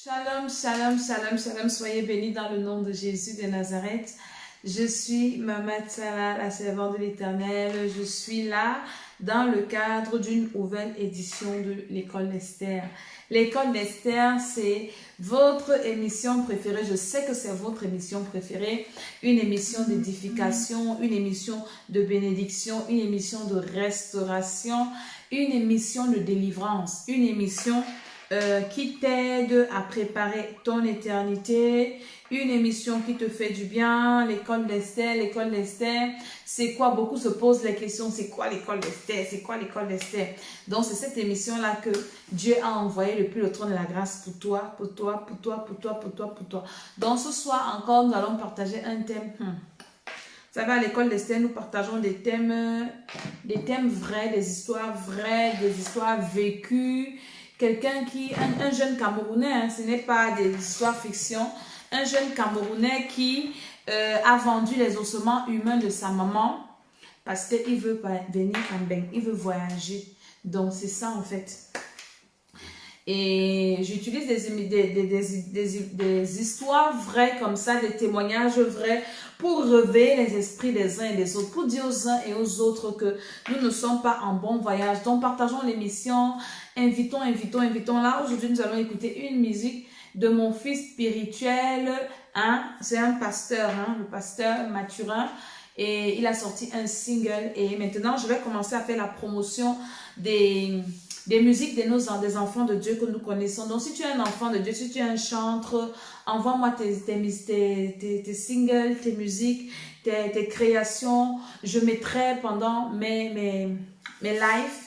Shalom, shalom, shalom, shalom. Soyez bénis dans le nom de Jésus de Nazareth. Je suis Maman Tsala, la servante de l'Éternel. Je suis là dans le cadre d'une nouvelle édition de l'École d'Esther. L'École d'Esther, c'est votre émission préférée. Je sais que c'est votre émission préférée. Une émission d'édification, une émission de bénédiction, une émission de restauration, une émission de délivrance, une émission qui t'aide à préparer ton éternité, une émission qui te fait du bien. L'école d'Esther, c'est quoi? Beaucoup se posent la question, c'est quoi l'école d'Esther? C'est quoi l'école d'Esther? Donc c'est cette émission-là que Dieu a envoyée depuis le trône de la grâce pour toi, pour toi, pour toi, pour toi, pour toi, pour toi. Donc ce soir encore, nous allons partager un thème. Vous savez, à l'école d'Esther, nous partageons des thèmes vrais, des histoires vécues. Quelqu'un qui, un jeune Camerounais, hein, ce n'est pas des histoires fiction, un jeune Camerounais qui a vendu les ossements humains de sa maman parce qu'il veut venir en Beng, il veut voyager. Donc c'est ça en fait. Et j'utilise des histoires vraies comme ça, des témoignages vrais pour réveiller les esprits des uns et des autres, pour dire aux uns et aux autres que nous ne sommes pas en bon voyage. Donc partageons l'émission, invitons. Là aujourd'hui nous allons écouter une musique de mon fils spirituel, hein? C'est un pasteur, hein? Le pasteur Mathurin. Et il a sorti un single et maintenant je vais commencer à faire la promotion des musiques des enfants de Dieu que nous connaissons. Donc si tu es un enfant de Dieu, si tu es un chanteur, envoie-moi tes singles, tes musiques, tes créations. Je mettrai pendant mes lives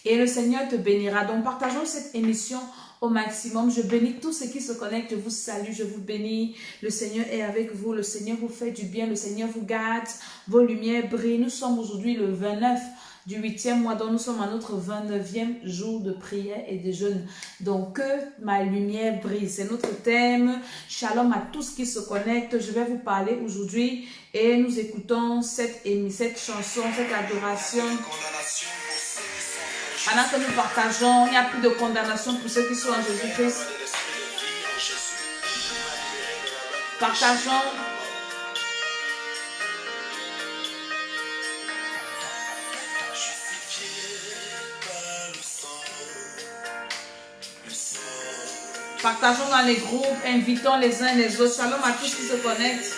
et le Seigneur te bénira. Donc partageons cette émission au maximum. Je bénis tous ceux qui se connectent. Je vous salue, je vous bénis. Le Seigneur est avec vous. Le Seigneur vous fait du bien. Le Seigneur vous garde. Vos lumières brillent. Nous sommes aujourd'hui le 29 du 8e mois. Donc nous sommes à notre 29e jour de prière et de jeûne. Donc que ma lumière brille. C'est notre thème. Shalom à tous qui se connectent. Je vais vous parler aujourd'hui et nous écoutons cette chanson, cette adoration. Pendant que nous partageons, il n'y a plus de condamnation pour ceux qui sont en Jésus-Christ. Partageons. Partageons dans les groupes, invitons les uns les autres. Shalom à tous qui se connectent.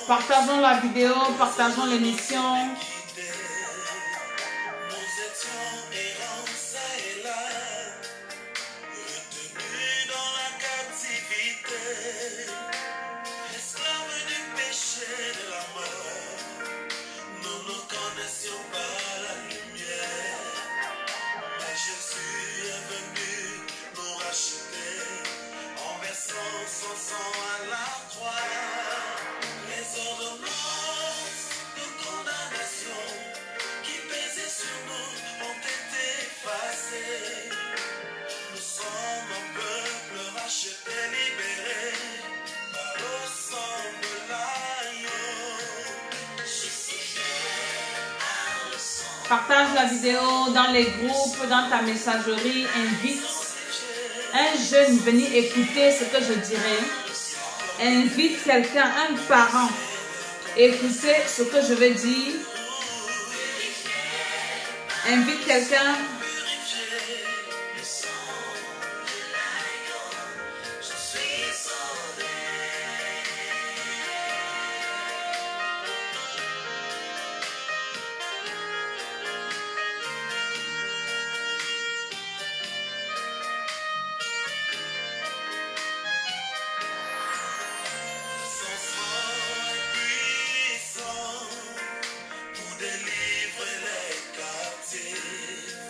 Partageons la vidéo, partageons l'émission. Partage la vidéo dans les groupes, dans ta messagerie, invite un jeune venir écouter ce que je dirais. Invite quelqu'un, un parent, écouter ce que je vais dire. Invite quelqu'un.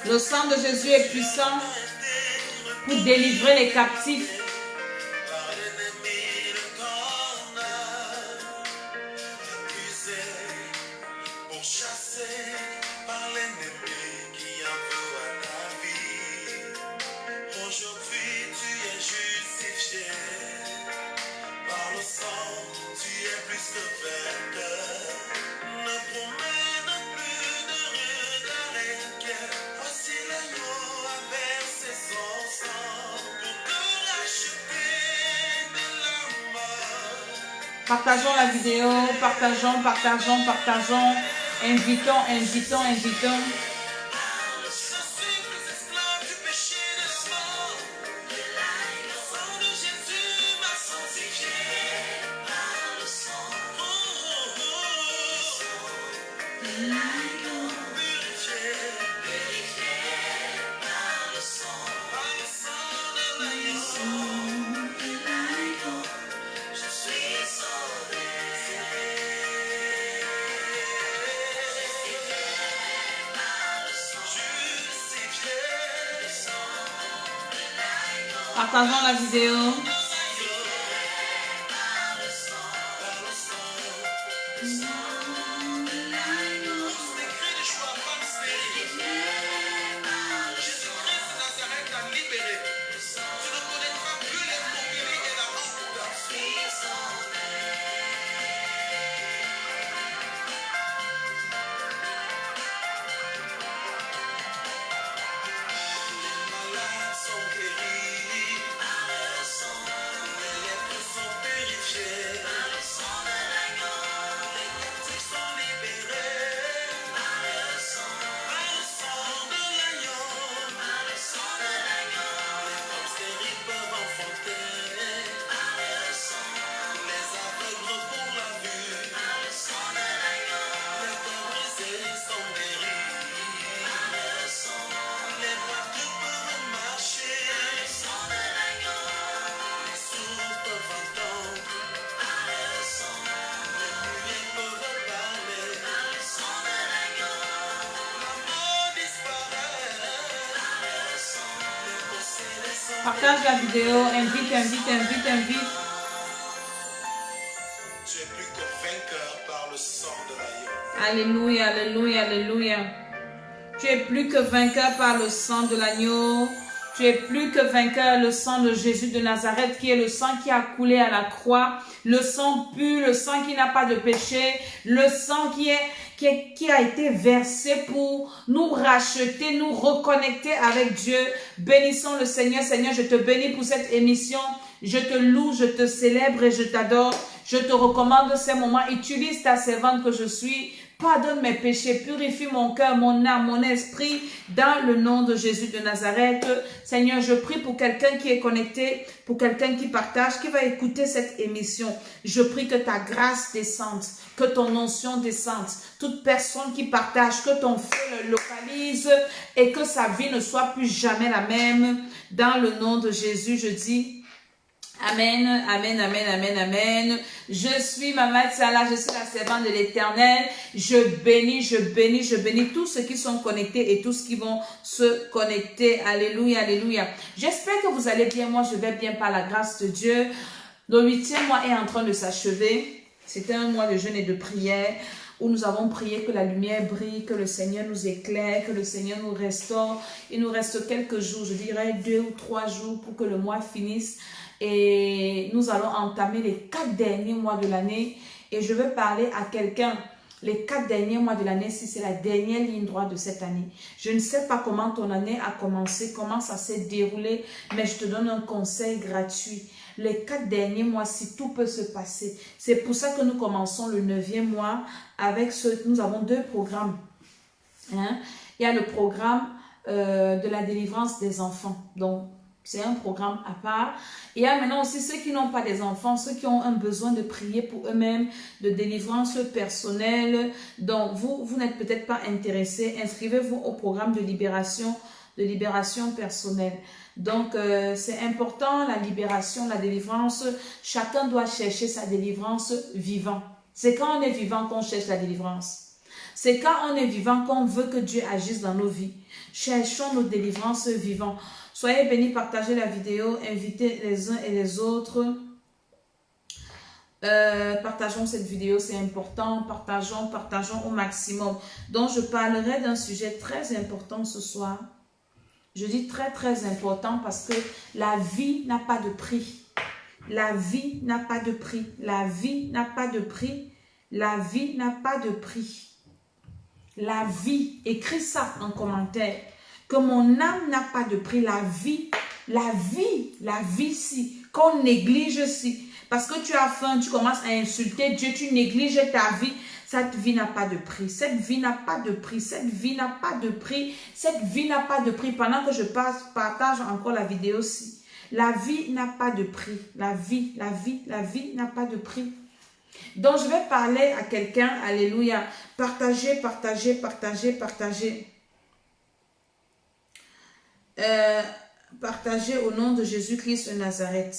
Le sang de Jésus est puissant pour délivrer les captifs. Partageons la vidéo, partageons. Invitons. Partageons la vidéo. Partage la vidéo, invite. Tu es plus que vainqueur par le sang de l'agneau. Alléluia. Tu es plus que vainqueur par le sang de l'agneau. Tu es plus que vainqueur, le sang de Jésus de Nazareth, qui est le sang qui a coulé à la croix, le sang pur, le sang qui n'a pas de péché, le sang qui a été versé pour nous racheter, nous reconnecter avec Dieu. Bénissons le Seigneur. Seigneur, je te bénis pour cette émission. Je te loue, je te célèbre et je t'adore. Je te recommande ces moments. Utilise ta servante que je suis. Pardonne mes péchés, purifie mon cœur, mon âme, mon esprit, dans le nom de Jésus de Nazareth. Seigneur, je prie pour quelqu'un qui est connecté, pour quelqu'un qui partage, qui va écouter cette émission. Je prie que ta grâce descende, que ton onction descende. Toute personne qui partage, que ton feu le localise et que sa vie ne soit plus jamais la même. Dans le nom de Jésus, je dis... Amen. Je suis Maman Salah, je suis la servante de l'Éternel. Je bénis tous ceux qui sont connectés et tous qui vont se connecter. Alléluia. J'espère que vous allez bien. Moi, je vais bien par la grâce de Dieu. Le 8e mois est en train de s'achever. C'était un mois de jeûne et de prière où nous avons prié que la lumière brille, que le Seigneur nous éclaire, que le Seigneur nous restaure. Il nous reste quelques jours, je dirais 2 ou 3 jours pour que le mois finisse. Et nous allons entamer les 4 derniers mois de l'année. Et je veux parler à quelqu'un. Les 4 derniers mois de l'année, si c'est la dernière ligne droite de cette année. Je ne sais pas comment ton année a commencé, comment ça s'est déroulé, mais je te donne un conseil gratuit. Les 4 derniers mois, si tout peut se passer. C'est pour ça que nous commençons le 9e mois avec nous avons 2 programmes. Il y a le programme de la délivrance des enfants. Donc, c'est un programme à part. Il y a maintenant aussi ceux qui n'ont pas des enfants, ceux qui ont un besoin de prier pour eux-mêmes, de délivrance personnelle. Donc, vous n'êtes peut-être pas intéressés. Inscrivez-vous au programme de libération personnelle. Donc, c'est important, la libération, la délivrance. Chacun doit chercher sa délivrance vivant. C'est quand on est vivant qu'on cherche la délivrance. C'est quand on est vivant qu'on veut que Dieu agisse dans nos vies. Cherchons nos délivrances vivants. Soyez bénis, partagez la vidéo, invitez les uns et les autres. Partageons cette vidéo, c'est important. Partageons au maximum. Donc, je parlerai d'un sujet très important ce soir. Je dis très important parce que la vie n'a pas de prix. La vie n'a pas de prix. La vie n'a pas de prix. La vie n'a pas de prix. La vie, écris ça en commentaire. Que mon âme n'a pas de prix. La vie si, qu'on néglige si. Parce que tu as faim, tu commences à insulter Dieu, tu négliges ta vie. Cette vie n'a pas de prix. Cette vie n'a pas de prix. Cette vie n'a pas de prix. Cette vie n'a pas de prix. Pendant que je partage encore la vidéo aussi. La vie n'a pas de prix. La vie n'a pas de prix. Donc, je vais parler à quelqu'un. Alléluia. Partagez, partagez, partagez, partagez. Partagez au nom de Jésus-Christ de Nazareth.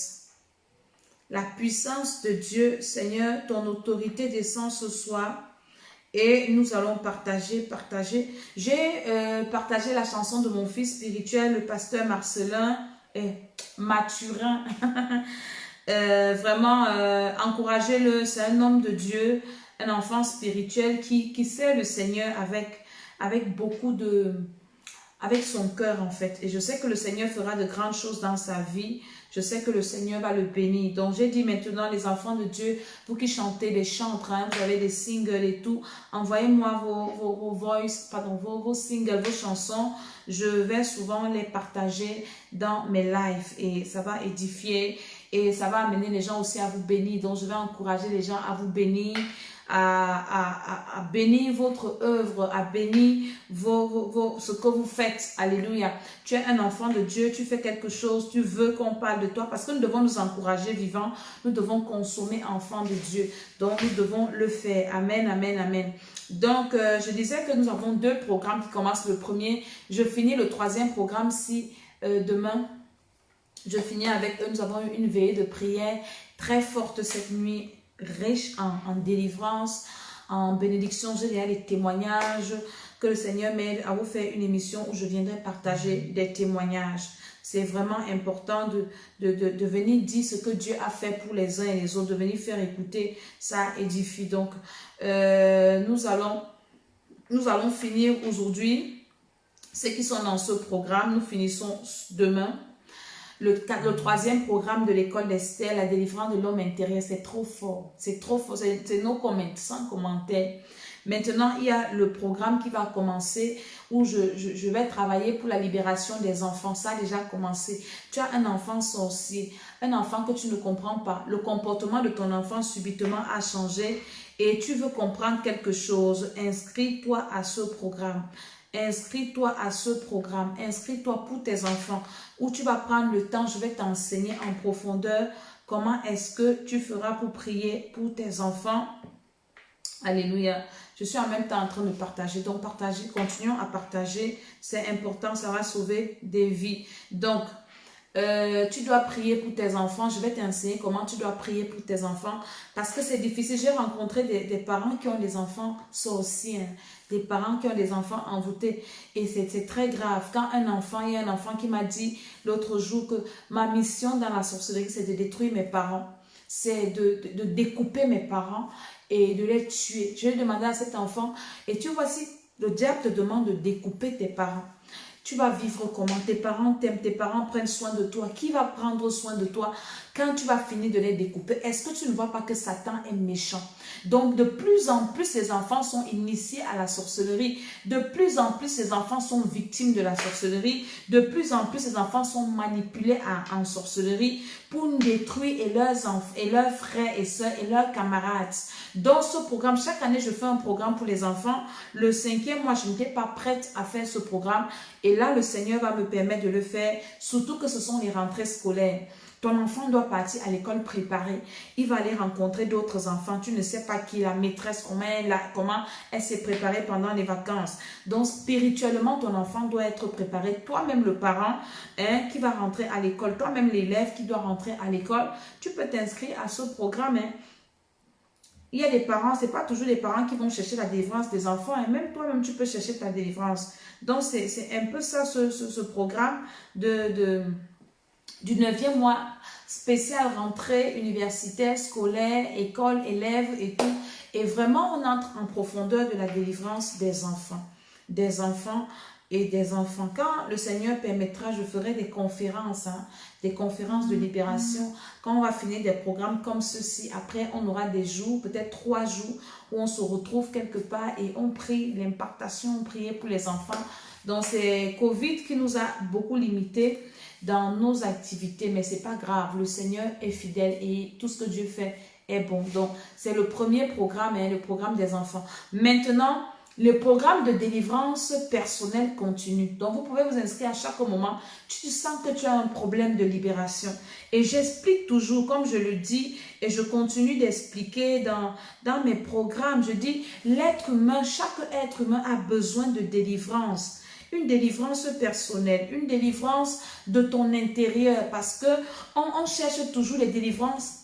La puissance de Dieu, Seigneur, ton autorité descend ce soir et nous allons partager. J'ai partagé la chanson de mon fils spirituel, le pasteur Marcelin Mathurin. Vraiment, encouragez-le, c'est un homme de Dieu, un enfant spirituel qui sert le Seigneur avec beaucoup de... avec son cœur en fait. Et je sais que le Seigneur fera de grandes choses dans sa vie. Je sais que le Seigneur va le bénir. Donc j'ai dit maintenant les enfants de Dieu, vous qui chantez des chants, hein, vous avez des singles et tout, envoyez-moi vos voice, pardon, vos singles, vos chansons. Je vais souvent les partager dans mes lives et ça va édifier et ça va amener les gens aussi à vous bénir. Donc je vais encourager les gens à vous bénir, à bénir votre œuvre, à bénir ce que vous faites. Alléluia. Tu es un enfant de Dieu, tu fais quelque chose, tu veux qu'on parle de toi parce que nous devons nous encourager vivants, nous devons consommer enfants de Dieu. Donc nous devons le faire. Amen, amen, amen. Donc je disais que nous avons 2 programmes qui commencent. Le premier, je finis le 3e programme si demain je finis avec eux. Nous avons eu une veillée de prière très forte cette nuit, riche en délivrance, en bénédiction. J'ai des témoignages que le Seigneur m'aide à vous faire une émission où je viendrai partager des témoignages. C'est vraiment important de venir dire ce que Dieu a fait pour les uns et les autres, de venir faire écouter, ça édifie. Donc, nous allons finir aujourd'hui. Ceux qui sont dans ce programme, nous finissons demain. Le 3e programme de l'école d'Esther, la délivrance de l'homme intérieur, c'est trop fort. C'est trop fort. C'est nos commentaires, sans commentaires. Maintenant, il y a le programme qui va commencer où je vais travailler pour la libération des enfants. Ça a déjà commencé. Tu as un enfant sorcier, un enfant que tu ne comprends pas. Le comportement de ton enfant subitement a changé et tu veux comprendre quelque chose. Inscris-toi à ce programme. Inscris-toi à ce programme, inscris-toi pour tes enfants, où tu vas prendre le temps, je vais t'enseigner en profondeur comment est-ce que tu feras pour prier pour tes enfants. Alléluia. Je suis en même temps en train de partager, donc partagez, continuons à partager, c'est important, ça va sauver des vies. Donc, tu dois prier pour tes enfants. Je vais t'enseigner comment tu dois prier pour tes enfants parce que c'est difficile. J'ai rencontré des parents qui ont des enfants sorciers, hein, des parents qui ont des enfants envoûtés et c'est très grave. Quand il y a un enfant qui m'a dit l'autre jour que ma mission dans la sorcellerie, c'est de détruire mes parents, c'est de découper mes parents et de les tuer. Je lui ai demandé à cet enfant, et tu vois, si le diable te demande de découper tes parents, tu vas vivre comment? Tes parents t'aiment, tes parents prennent soin de toi. Qui va prendre soin de toi quand tu vas finir de les découper? Est-ce que tu ne vois pas que Satan est méchant? Donc, de plus en plus, ces enfants sont initiés à la sorcellerie. De plus en plus, ces enfants sont victimes de la sorcellerie. De plus en plus, ces enfants sont manipulés en sorcellerie pour nous détruire et leurs frères et sœurs et leurs camarades. Dans ce programme, chaque année, je fais un programme pour les enfants. Le 5e mois, je n'étais pas prête à faire ce programme. Et là, le Seigneur va me permettre de le faire, surtout que ce sont les rentrées scolaires. Ton enfant doit partir à l'école préparée. Il va aller rencontrer d'autres enfants. Tu ne sais pas qui, la maîtresse, comment elle s'est préparée pendant les vacances. Donc, spirituellement, ton enfant doit être préparé. Toi-même, le parent qui va rentrer à l'école, toi-même, l'élève qui doit rentrer à l'école, tu peux t'inscrire à ce programme. Il y a des parents, ce n'est pas toujours les parents qui vont chercher la délivrance des enfants. Et même toi-même, tu peux chercher ta délivrance. Donc, c'est un peu ça, ce programme du 9e mois spécial rentrée universitaire, scolaire, école, élèves et tout. Et vraiment, on entre en profondeur de la délivrance des enfants. Des enfants et des enfants. Quand le Seigneur permettra, je ferai des conférences, des conférences de libération. Quand on va finir des programmes comme ceci, après on aura des jours, peut-être 3 jours, où on se retrouve quelque part et on prie l'impartation, on prie pour les enfants. Donc c'est Covid qui nous a beaucoup limités. dans nos activités, mais c'est pas grave. Le Seigneur est fidèle et tout ce que Dieu fait est bon. Donc, c'est le premier programme, le programme des enfants. Maintenant, le programme de délivrance personnelle continue. Donc, vous pouvez vous inscrire à chaque moment. Tu sens que tu as un problème de libération. Et j'explique toujours, comme je le dis, et je continue d'expliquer dans mes programmes. Je dis, l'être humain, chaque être humain a besoin de délivrance. Une délivrance personnelle, une délivrance de ton intérieur. Parce que on cherche toujours les délivrances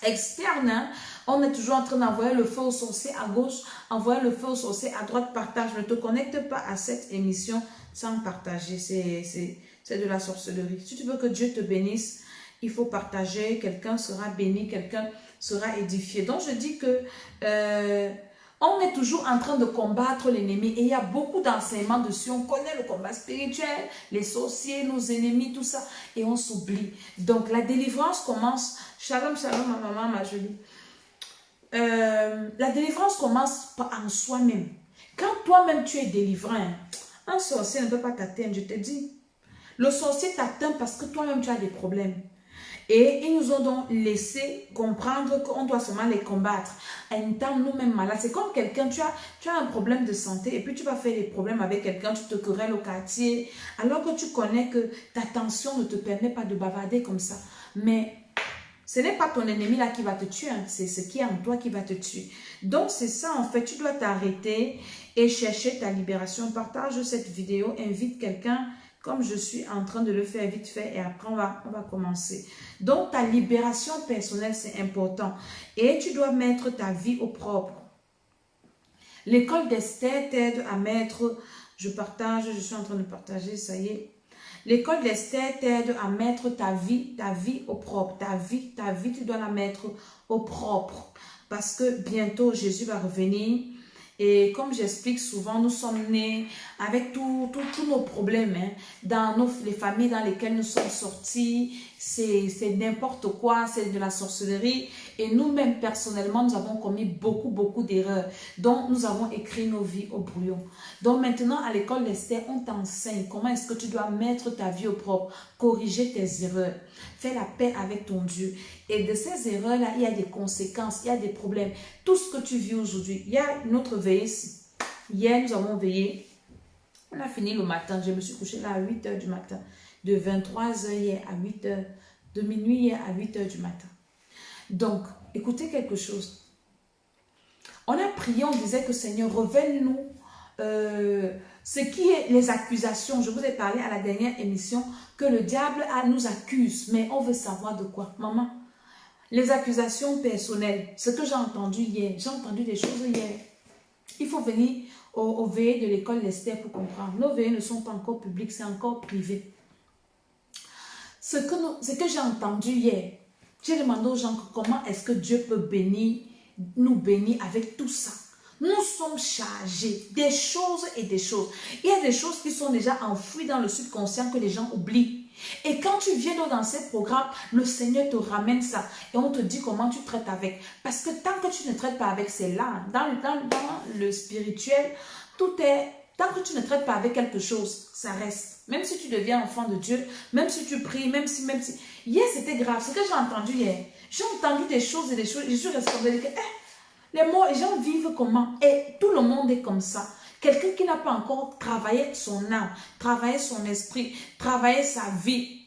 externes, hein. On est toujours en train d'envoyer le feu au sorcier à gauche, envoyer le feu au sorcier à droite, partage. Ne te connecte pas à cette émission sans partager. C'est de la sorcellerie. Si tu veux que Dieu te bénisse, il faut partager. Quelqu'un sera béni, quelqu'un sera édifié. Donc je dis que on est toujours en train de combattre l'ennemi et il y a beaucoup d'enseignements dessus. On connaît le combat spirituel, les sorciers, nos ennemis, tout ça, et on s'oublie. Donc la délivrance commence. Shalom, shalom, ma maman, ma jolie. La délivrance commence en soi-même. Quand toi-même tu es délivré, un sorcier ne peut pas t'atteindre, je te dis. Le sorcier t'atteint parce que toi-même tu as des problèmes. Et ils nous ont donc laissé comprendre qu'on doit seulement les combattre. En étant nous-mêmes malades, c'est comme quelqu'un, tu as un problème de santé et puis tu vas faire des problèmes avec quelqu'un, tu te querelles au quartier, alors que tu connais que ta tension ne te permet pas de bavarder comme ça. Mais ce n'est pas ton ennemi là qui va te tuer, hein. C'est ce qui est en toi qui va te tuer. Donc c'est ça en fait, tu dois t'arrêter et chercher ta libération. Partage cette vidéo, invite quelqu'un comme je suis en train de le faire vite fait et après on va commencer. Donc ta libération personnelle c'est important et tu dois mettre ta vie au propre. L'école d'Esther t'aide à mettre, je suis en train de partager, ça y est. L'école d'Esther t'aide à mettre ta vie au propre. Ta vie, tu dois la mettre au propre. Parce que bientôt, Jésus va revenir. Et comme j'explique souvent, nous sommes nés avec tous nos problèmes. Hein. Dans les familles dans lesquelles nous sommes sortis, c'est n'importe quoi, c'est de la sorcellerie. Et nous-mêmes, personnellement, nous avons commis beaucoup d'erreurs. Donc, nous avons écrit nos vies au brouillon. Donc, maintenant, à l'école d'Esther, on t'enseigne comment est-ce que tu dois mettre ta vie au propre, corriger tes erreurs, faire la paix avec ton Dieu. Et de ces erreurs-là, il y a des conséquences, il y a des problèmes. Tout ce que tu vis aujourd'hui, il y a une autre veillée ici. Hier, nous avons veillé. On a fini le matin. Je me suis couchée là à 8 h du matin. De 23 h hier à 8 h. De minuit hier à 8 h du matin. Donc, écoutez quelque chose. On a prié, on disait que Seigneur, révèle-nous ce qui est les accusations. Je vous ai parlé à la dernière émission que le diable nous accuse, mais on veut savoir de quoi. Maman, les accusations personnelles, ce que j'ai entendu hier, j'ai entendu des choses hier. Il faut venir aux veillées de l'école d'Esther pour comprendre. Nos veillées ne sont pas encore publiques, c'est encore privé. Ce que j'ai entendu hier, j'ai demandé aux gens comment est-ce que Dieu peut nous bénir avec tout ça. Nous sommes chargés des choses et des choses. Il y a des choses qui sont déjà enfouies dans le subconscient que les gens oublient. Et quand tu viens dans ces programmes, le Seigneur te ramène ça. Et on te dit comment tu traites avec. Parce que tant que tu ne traites pas avec, c'est là. Dans le spirituel, tout est... Tant que tu ne traites pas avec quelque chose, ça reste. Même si tu deviens enfant de Dieu, même si tu pries, même si... Hier, c'était grave. Ce que j'ai entendu hier, j'ai entendu des choses et des choses. Je suis restée les gens vivent comment? Et tout le monde est comme ça. Quelqu'un qui n'a pas encore travaillé son âme, travaillé son esprit, travaillé sa vie.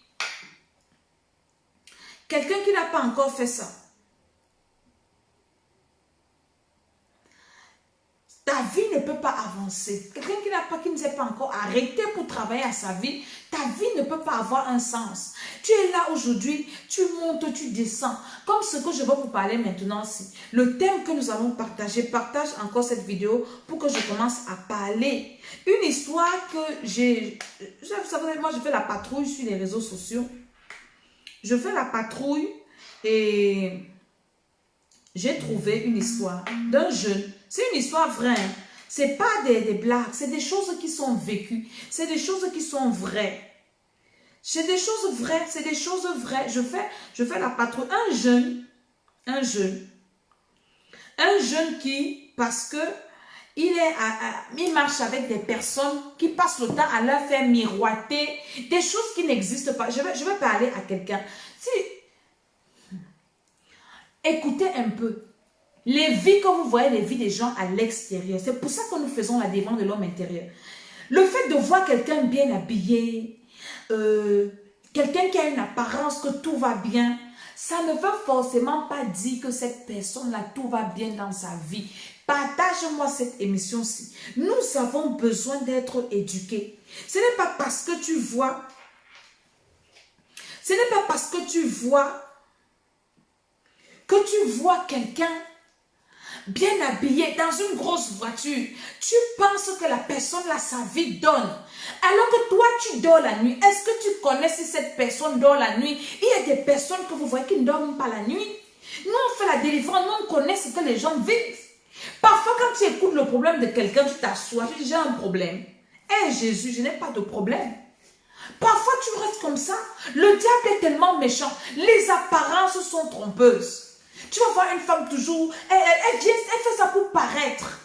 Quelqu'un qui n'a pas encore fait ça. Ta vie ne peut pas avancer. Quelqu'un qui ne s'est pas encore arrêté pour travailler à sa vie, ta vie ne peut pas avoir un sens. Tu es là aujourd'hui, tu montes, tu descends. Comme ce que je vais vous parler maintenant. Le thème que nous allons partager, partage encore cette vidéo pour que je commence à parler. Une histoire que vous savez, moi je fais la patrouille sur les réseaux sociaux. Je fais la patrouille et j'ai trouvé une histoire d'un jeune. C'est une histoire vraie. Ce n'est pas des blagues. C'est des choses qui sont vécues. C'est des choses qui sont vraies. C'est des choses vraies. C'est des choses vraies. Je fais la patrouille. Un jeune qui, parce que il marche avec des personnes qui passent le temps à leur faire miroiter des choses qui n'existent pas. Je vais parler à quelqu'un. Écoutez un peu. Les vies que vous voyez, les vies des gens à l'extérieur, c'est pour ça que nous faisons la défense de l'homme intérieur. Le fait de voir quelqu'un bien habillé, quelqu'un qui a une apparence que tout va bien, ça ne veut forcément pas dire que cette personne-là, tout va bien dans sa vie. Partage-moi cette émission-ci. Nous avons besoin d'être éduqués. Ce n'est pas parce que tu vois, quelqu'un bien habillé dans une grosse voiture, tu penses que la personne là, sa vie donne. Alors que toi, tu dors la nuit. Est-ce que tu connais si cette personne dort la nuit? Il y a des personnes que vous voyez qui ne dorment pas la nuit. Nous, on fait la délivrance, nous, on connaît ce que les gens vivent. Parfois, quand tu écoutes le problème de quelqu'un, tu t'assois, tu dis, j'ai un problème. Eh Jésus, je n'ai pas de problème. Parfois, tu restes comme ça. Le diable est tellement méchant. Les apparences sont trompeuses. Tu vas voir une femme toujours, elle fait ça pour paraître.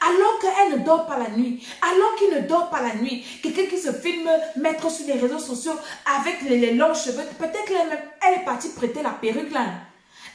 Alors qu'elle ne dort pas la nuit. Alors qu'il ne dort pas la nuit. Quelqu'un qui se filme, mettre sur les réseaux sociaux avec les longs cheveux. Peut-être qu'elle est partie prêter la perruque là.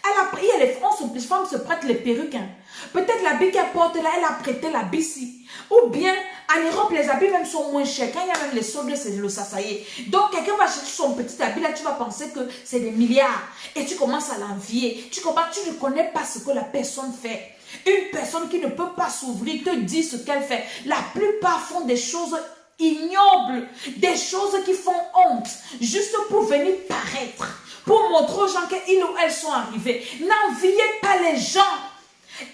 Elle a pris, les femmes se prêtent les perruques. Hein. Peut-être l'habit qu'elle porte là, elle a prêté l'habit ici. Ou bien, en Europe, les habits même sont moins chers. Quand il y a même les soldes, c'est le sasaye. Donc, quelqu'un va chercher son petit habit là, tu vas penser que c'est des milliards. Et tu commences à l'envier. Tu ne connais pas ce que la personne fait. Une personne qui ne peut pas s'ouvrir te dit ce qu'elle fait. La plupart font des choses ignobles, des choses qui font honte, juste pour venir paraître. Pour montrer aux gens qu'ils ou elles sont arrivés. N'enviez pas les gens.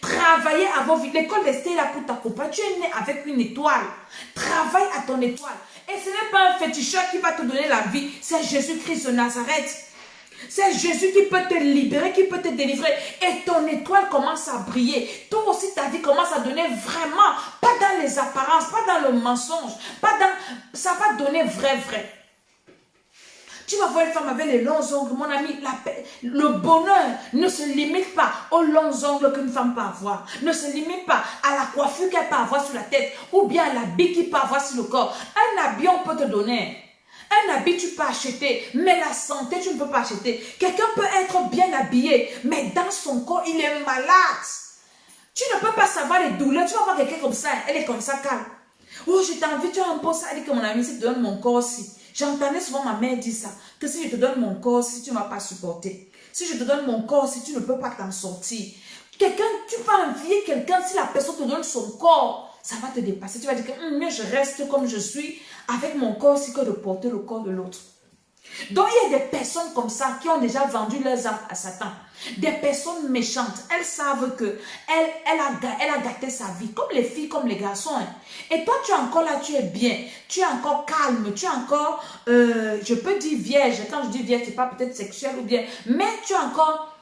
Travaillez à vos vies. L'école d'Estée est là pour t'accompagner. Tu es né avec une étoile. Travaille à ton étoile. Et ce n'est pas un féticheur qui va te donner la vie. C'est Jésus-Christ de Nazareth. C'est Jésus qui peut te libérer, qui peut te délivrer. Et ton étoile commence à briller. Toi aussi, ta vie commence à donner vraiment. Pas dans les apparences, pas dans le mensonge. Ça va donner vrai. Tu vas voir une femme avec les longs ongles, mon ami, le bonheur ne se limite pas aux longs ongles qu'une femme peut avoir. Ne se limite pas à la coiffure qu'elle peut avoir sur la tête ou bien à l'habit qu'il peut avoir sur le corps. Un habit, on peut te donner. Un habit, tu peux acheter, mais la santé, tu ne peux pas acheter. Quelqu'un peut être bien habillé, mais dans son corps, il est malade. Tu ne peux pas savoir les douleurs. Tu vas voir quelqu'un comme ça, elle est comme ça, calme. Oh, j'ai envie, tu as un peu ça. Elle dit que mon ami, si tu te donnes mon corps aussi. J'entendais souvent ma mère dire ça, que si je te donne mon corps, si tu ne vas pas supporter. Si je te donne mon corps, si tu ne peux pas t'en sortir. Quelqu'un, tu peux envier quelqu'un, si la personne te donne son corps, ça va te dépasser. Tu vas dire que mieux je reste comme je suis, avec mon corps, si que de porter le corps de l'autre. Donc, il y a des personnes comme ça qui ont déjà vendu leurs âmes à Satan. Des personnes méchantes. Elles savent que elle a gâté sa vie. Comme les filles, comme les garçons. Hein. Et toi, tu es encore là, tu es bien. Tu es encore calme. Tu es encore, je peux dire vierge. Quand je dis vierge, c'est pas peut-être sexuel ou bien. Mais tu es encore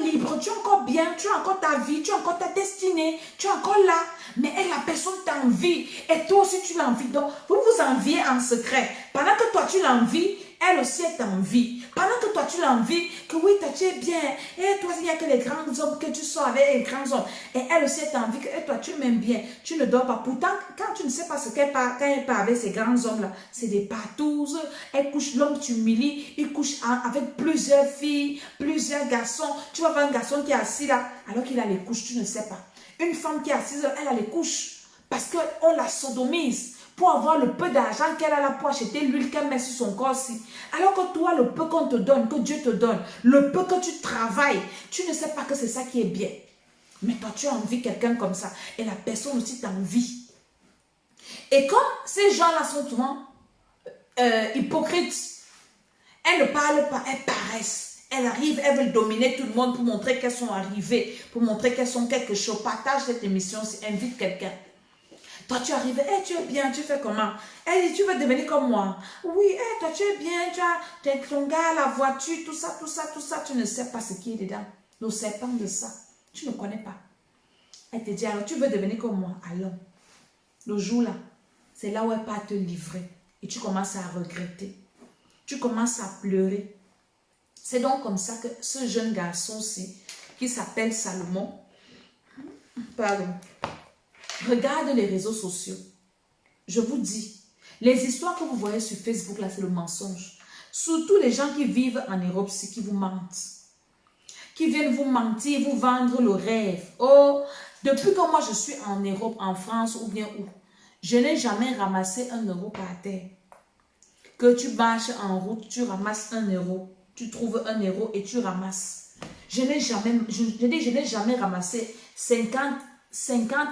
libre. Tu es encore bien. Tu as encore ta vie. Tu as encore ta destinée. Tu es encore là. Mais elle, la personne t'envie. Et toi aussi, tu l'envies. Donc, vous vous enviez en secret. Pendant que toi, tu l'envies, elle aussi, elle t'envie. Pendant que toi, tu l'envies, que oui, toi, tu es bien. Et toi, il n'y a que les grands hommes que tu sors avec les grands hommes. Et elle aussi, elle t'envie. Et toi, tu m'aimes bien. Tu ne dors pas. Pourtant, quand tu ne sais pas ce qu'elle parle, quand elle parle avec ces grands hommes-là, c'est des partouzes. Elle couche, l'homme t'humilie. Il couche avec plusieurs filles, plusieurs garçons. Tu vas voir un garçon qui est assis là, alors qu'il a les couches, tu ne sais pas. Une femme qui est assise, elle a les couches. Parce qu'on la sodomise. Pour avoir le peu d'argent qu'elle a là pour acheter l'huile qu'elle met sur son corps aussi. Alors que toi, le peu qu'on te donne, que Dieu te donne, le peu que tu travailles, tu ne sais pas que c'est ça qui est bien. Mais toi, tu as envie quelqu'un comme ça. Et la personne aussi t'envie. Et comme ces gens-là sont souvent hypocrites, elles ne parlent pas, elles paraissent. Elles arrivent, elles veulent dominer tout le monde pour montrer qu'elles sont arrivées, pour montrer qu'elles sont quelque chose. Partage cette émission, invite quelqu'un. Toi, tu arrives, hey, tu es bien, tu fais comment? Elle dit, tu veux devenir comme moi? Oui, hey, toi, tu es bien, tu as ton gars, la voiture, tout ça. Tu ne sais pas ce qui est dedans. Ne sais pas de ça. Tu ne connais pas. Elle te dit, alors, tu veux devenir comme moi? Allons. Le jour là, c'est là où elle part te livrer. Et tu commences à regretter. Tu commences à pleurer. C'est donc comme ça que ce jeune garçon-ci, qui s'appelle Salomon, pardon, Regarde les réseaux sociaux. Je vous dis, les histoires que vous voyez sur Facebook, là, c'est le mensonge. Surtout les gens qui vivent en Europe, c'est qui vous mentent. Qui viennent vous mentir, vous vendre le rêve. Oh, depuis que moi je suis en Europe, en France ou bien où, je n'ai jamais ramassé 1 euro par terre. Que tu marches en route, tu ramasses 1 euro. Tu trouves 1 euro et tu ramasses. Je n'ai jamais ramassé 50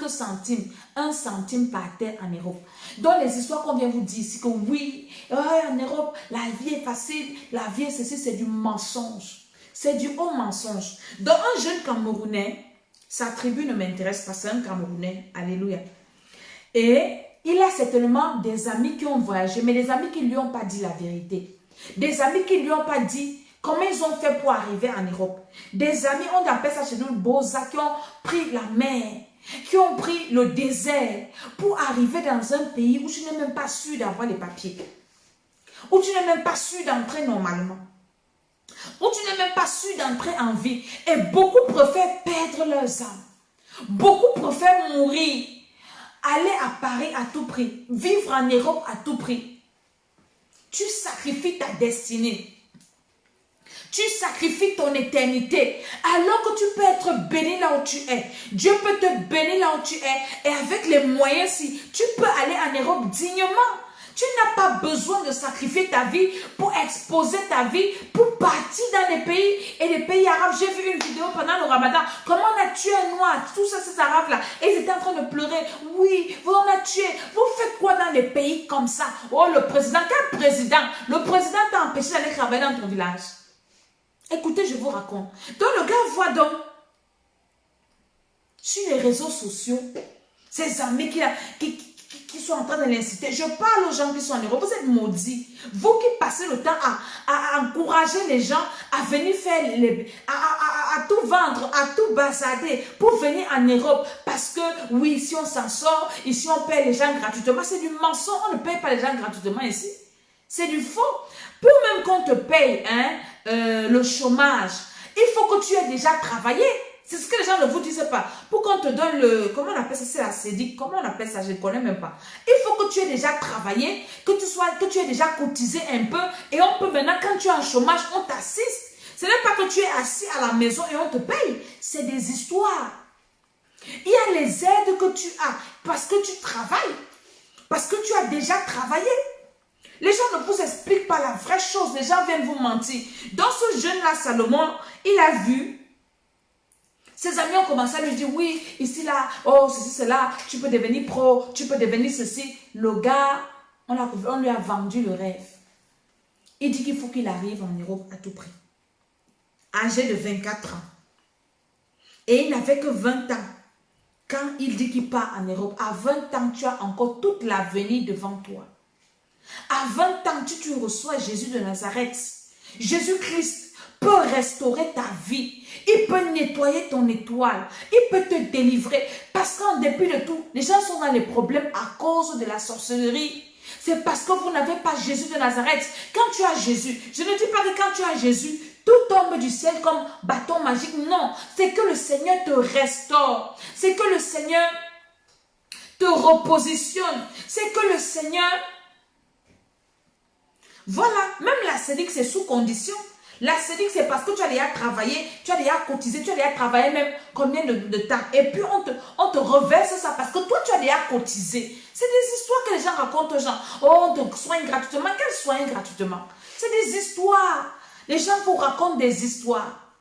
centimes, 1 centime par terre en Europe. Dans les histoires qu'on vient vous dire, c'est que oui, en Europe, la vie est facile, la vie est ceci, c'est du mensonge. C'est du haut mensonge. Donc un jeune Camerounais, sa tribu ne m'intéresse pas, c'est un Camerounais, alléluia. Et il a certainement des amis qui ont voyagé, mais des amis qui ne lui ont pas dit la vérité. Des amis qui ne lui ont pas dit comment ils ont fait pour arriver en Europe. Des amis, on appelle ça chez nous le Boza, qui ont pris la mer, qui ont pris le désert pour arriver dans un pays où tu n'es même pas sûr d'avoir les papiers. Où tu n'es même pas sûr d'entrer normalement. Où tu n'es même pas sûr d'entrer en vie. Et beaucoup préfèrent perdre leurs âmes. Beaucoup préfèrent mourir. Aller à Paris à tout prix. Vivre en Europe à tout prix. Tu sacrifies ta destinée. Tu sacrifies ton éternité. Alors que tu peux être béni là où tu es. Dieu peut te bénir là où tu es. Et avec les moyens, si tu peux aller en Europe dignement. Tu n'as pas besoin de sacrifier ta vie pour exposer ta vie, pour partir dans les pays et les pays arabes. J'ai vu une vidéo pendant le Ramadan. Comment on a tué un noir, tous ces arabes-là. Et ils étaient en train de pleurer. Oui, on a tué. Vous faites quoi dans les pays comme ça? Oh, le président, quel président? Le président t'a empêché d'aller travailler dans ton village. Écoutez, je vous raconte. Donc le gars voit donc sur les réseaux sociaux ses amis qui sont en train de l'inciter. Je parle aux gens qui sont en Europe. Vous êtes maudits. Vous qui passez le temps à encourager les gens à venir faire, à tout vendre, à tout basader pour venir en Europe. Parce que, oui, ici on s'en sort, ici on paie les gens gratuitement. C'est du mensonge. On ne paye pas les gens gratuitement ici. C'est du faux. Pour même qu'on te paye le chômage, il faut que tu aies déjà travaillé. C'est ce que les gens ne vous disent pas. Pour qu'on te donne le... Comment on appelle ça? C'est la CEDIC. Comment on appelle ça? Je ne connais même pas. Il faut que tu aies déjà travaillé, que tu aies déjà cotisé un peu. Et on peut maintenant, quand tu es en chômage, on t'assiste. Ce n'est pas que tu es assis à la maison et on te paye. C'est des histoires. Il y a les aides que tu as parce que tu travailles. Parce que tu as déjà travaillé. Les gens ne vous expliquent pas la vraie chose. Les gens viennent vous mentir. Dans ce jeune-là, Salomon, il a vu... Ses amis ont commencé à lui dire, oui, ici, là, oh, ceci, cela, tu peux devenir pro, tu peux devenir ceci. Le gars, on lui a vendu le rêve. Il dit qu'il faut qu'il arrive en Europe à tout prix. Âgé de 24 ans. Et il n'avait que 20 ans. Quand il dit qu'il part en Europe, à 20 ans, tu as encore toute l'avenir devant toi. À 20 ans, tu reçois Jésus de Nazareth. Jésus-Christ peut restaurer ta vie. Il peut nettoyer ton étoile. Il peut te délivrer. Parce qu'en dépit de tout, les gens sont dans les problèmes à cause de la sorcellerie. C'est parce que vous n'avez pas Jésus de Nazareth. Quand tu as Jésus, je ne dis pas que quand tu as Jésus, tout tombe du ciel comme bâton magique. Non, c'est que le Seigneur te restaure. C'est que le Seigneur te repositionne. C'est que le Seigneur... Voilà, même la CEDIC, c'est sous condition. La CEDIC, c'est parce que tu as déjà travaillé, tu as déjà cotisé, tu as déjà travaillé même combien de temps. Et puis, on te reverse ça parce que toi, tu as déjà cotisé. C'est des histoires que les gens racontent aux gens. Oh, on te soigne gratuitement. Quel soigne gratuitement? C'est des histoires. Les gens vous racontent des histoires.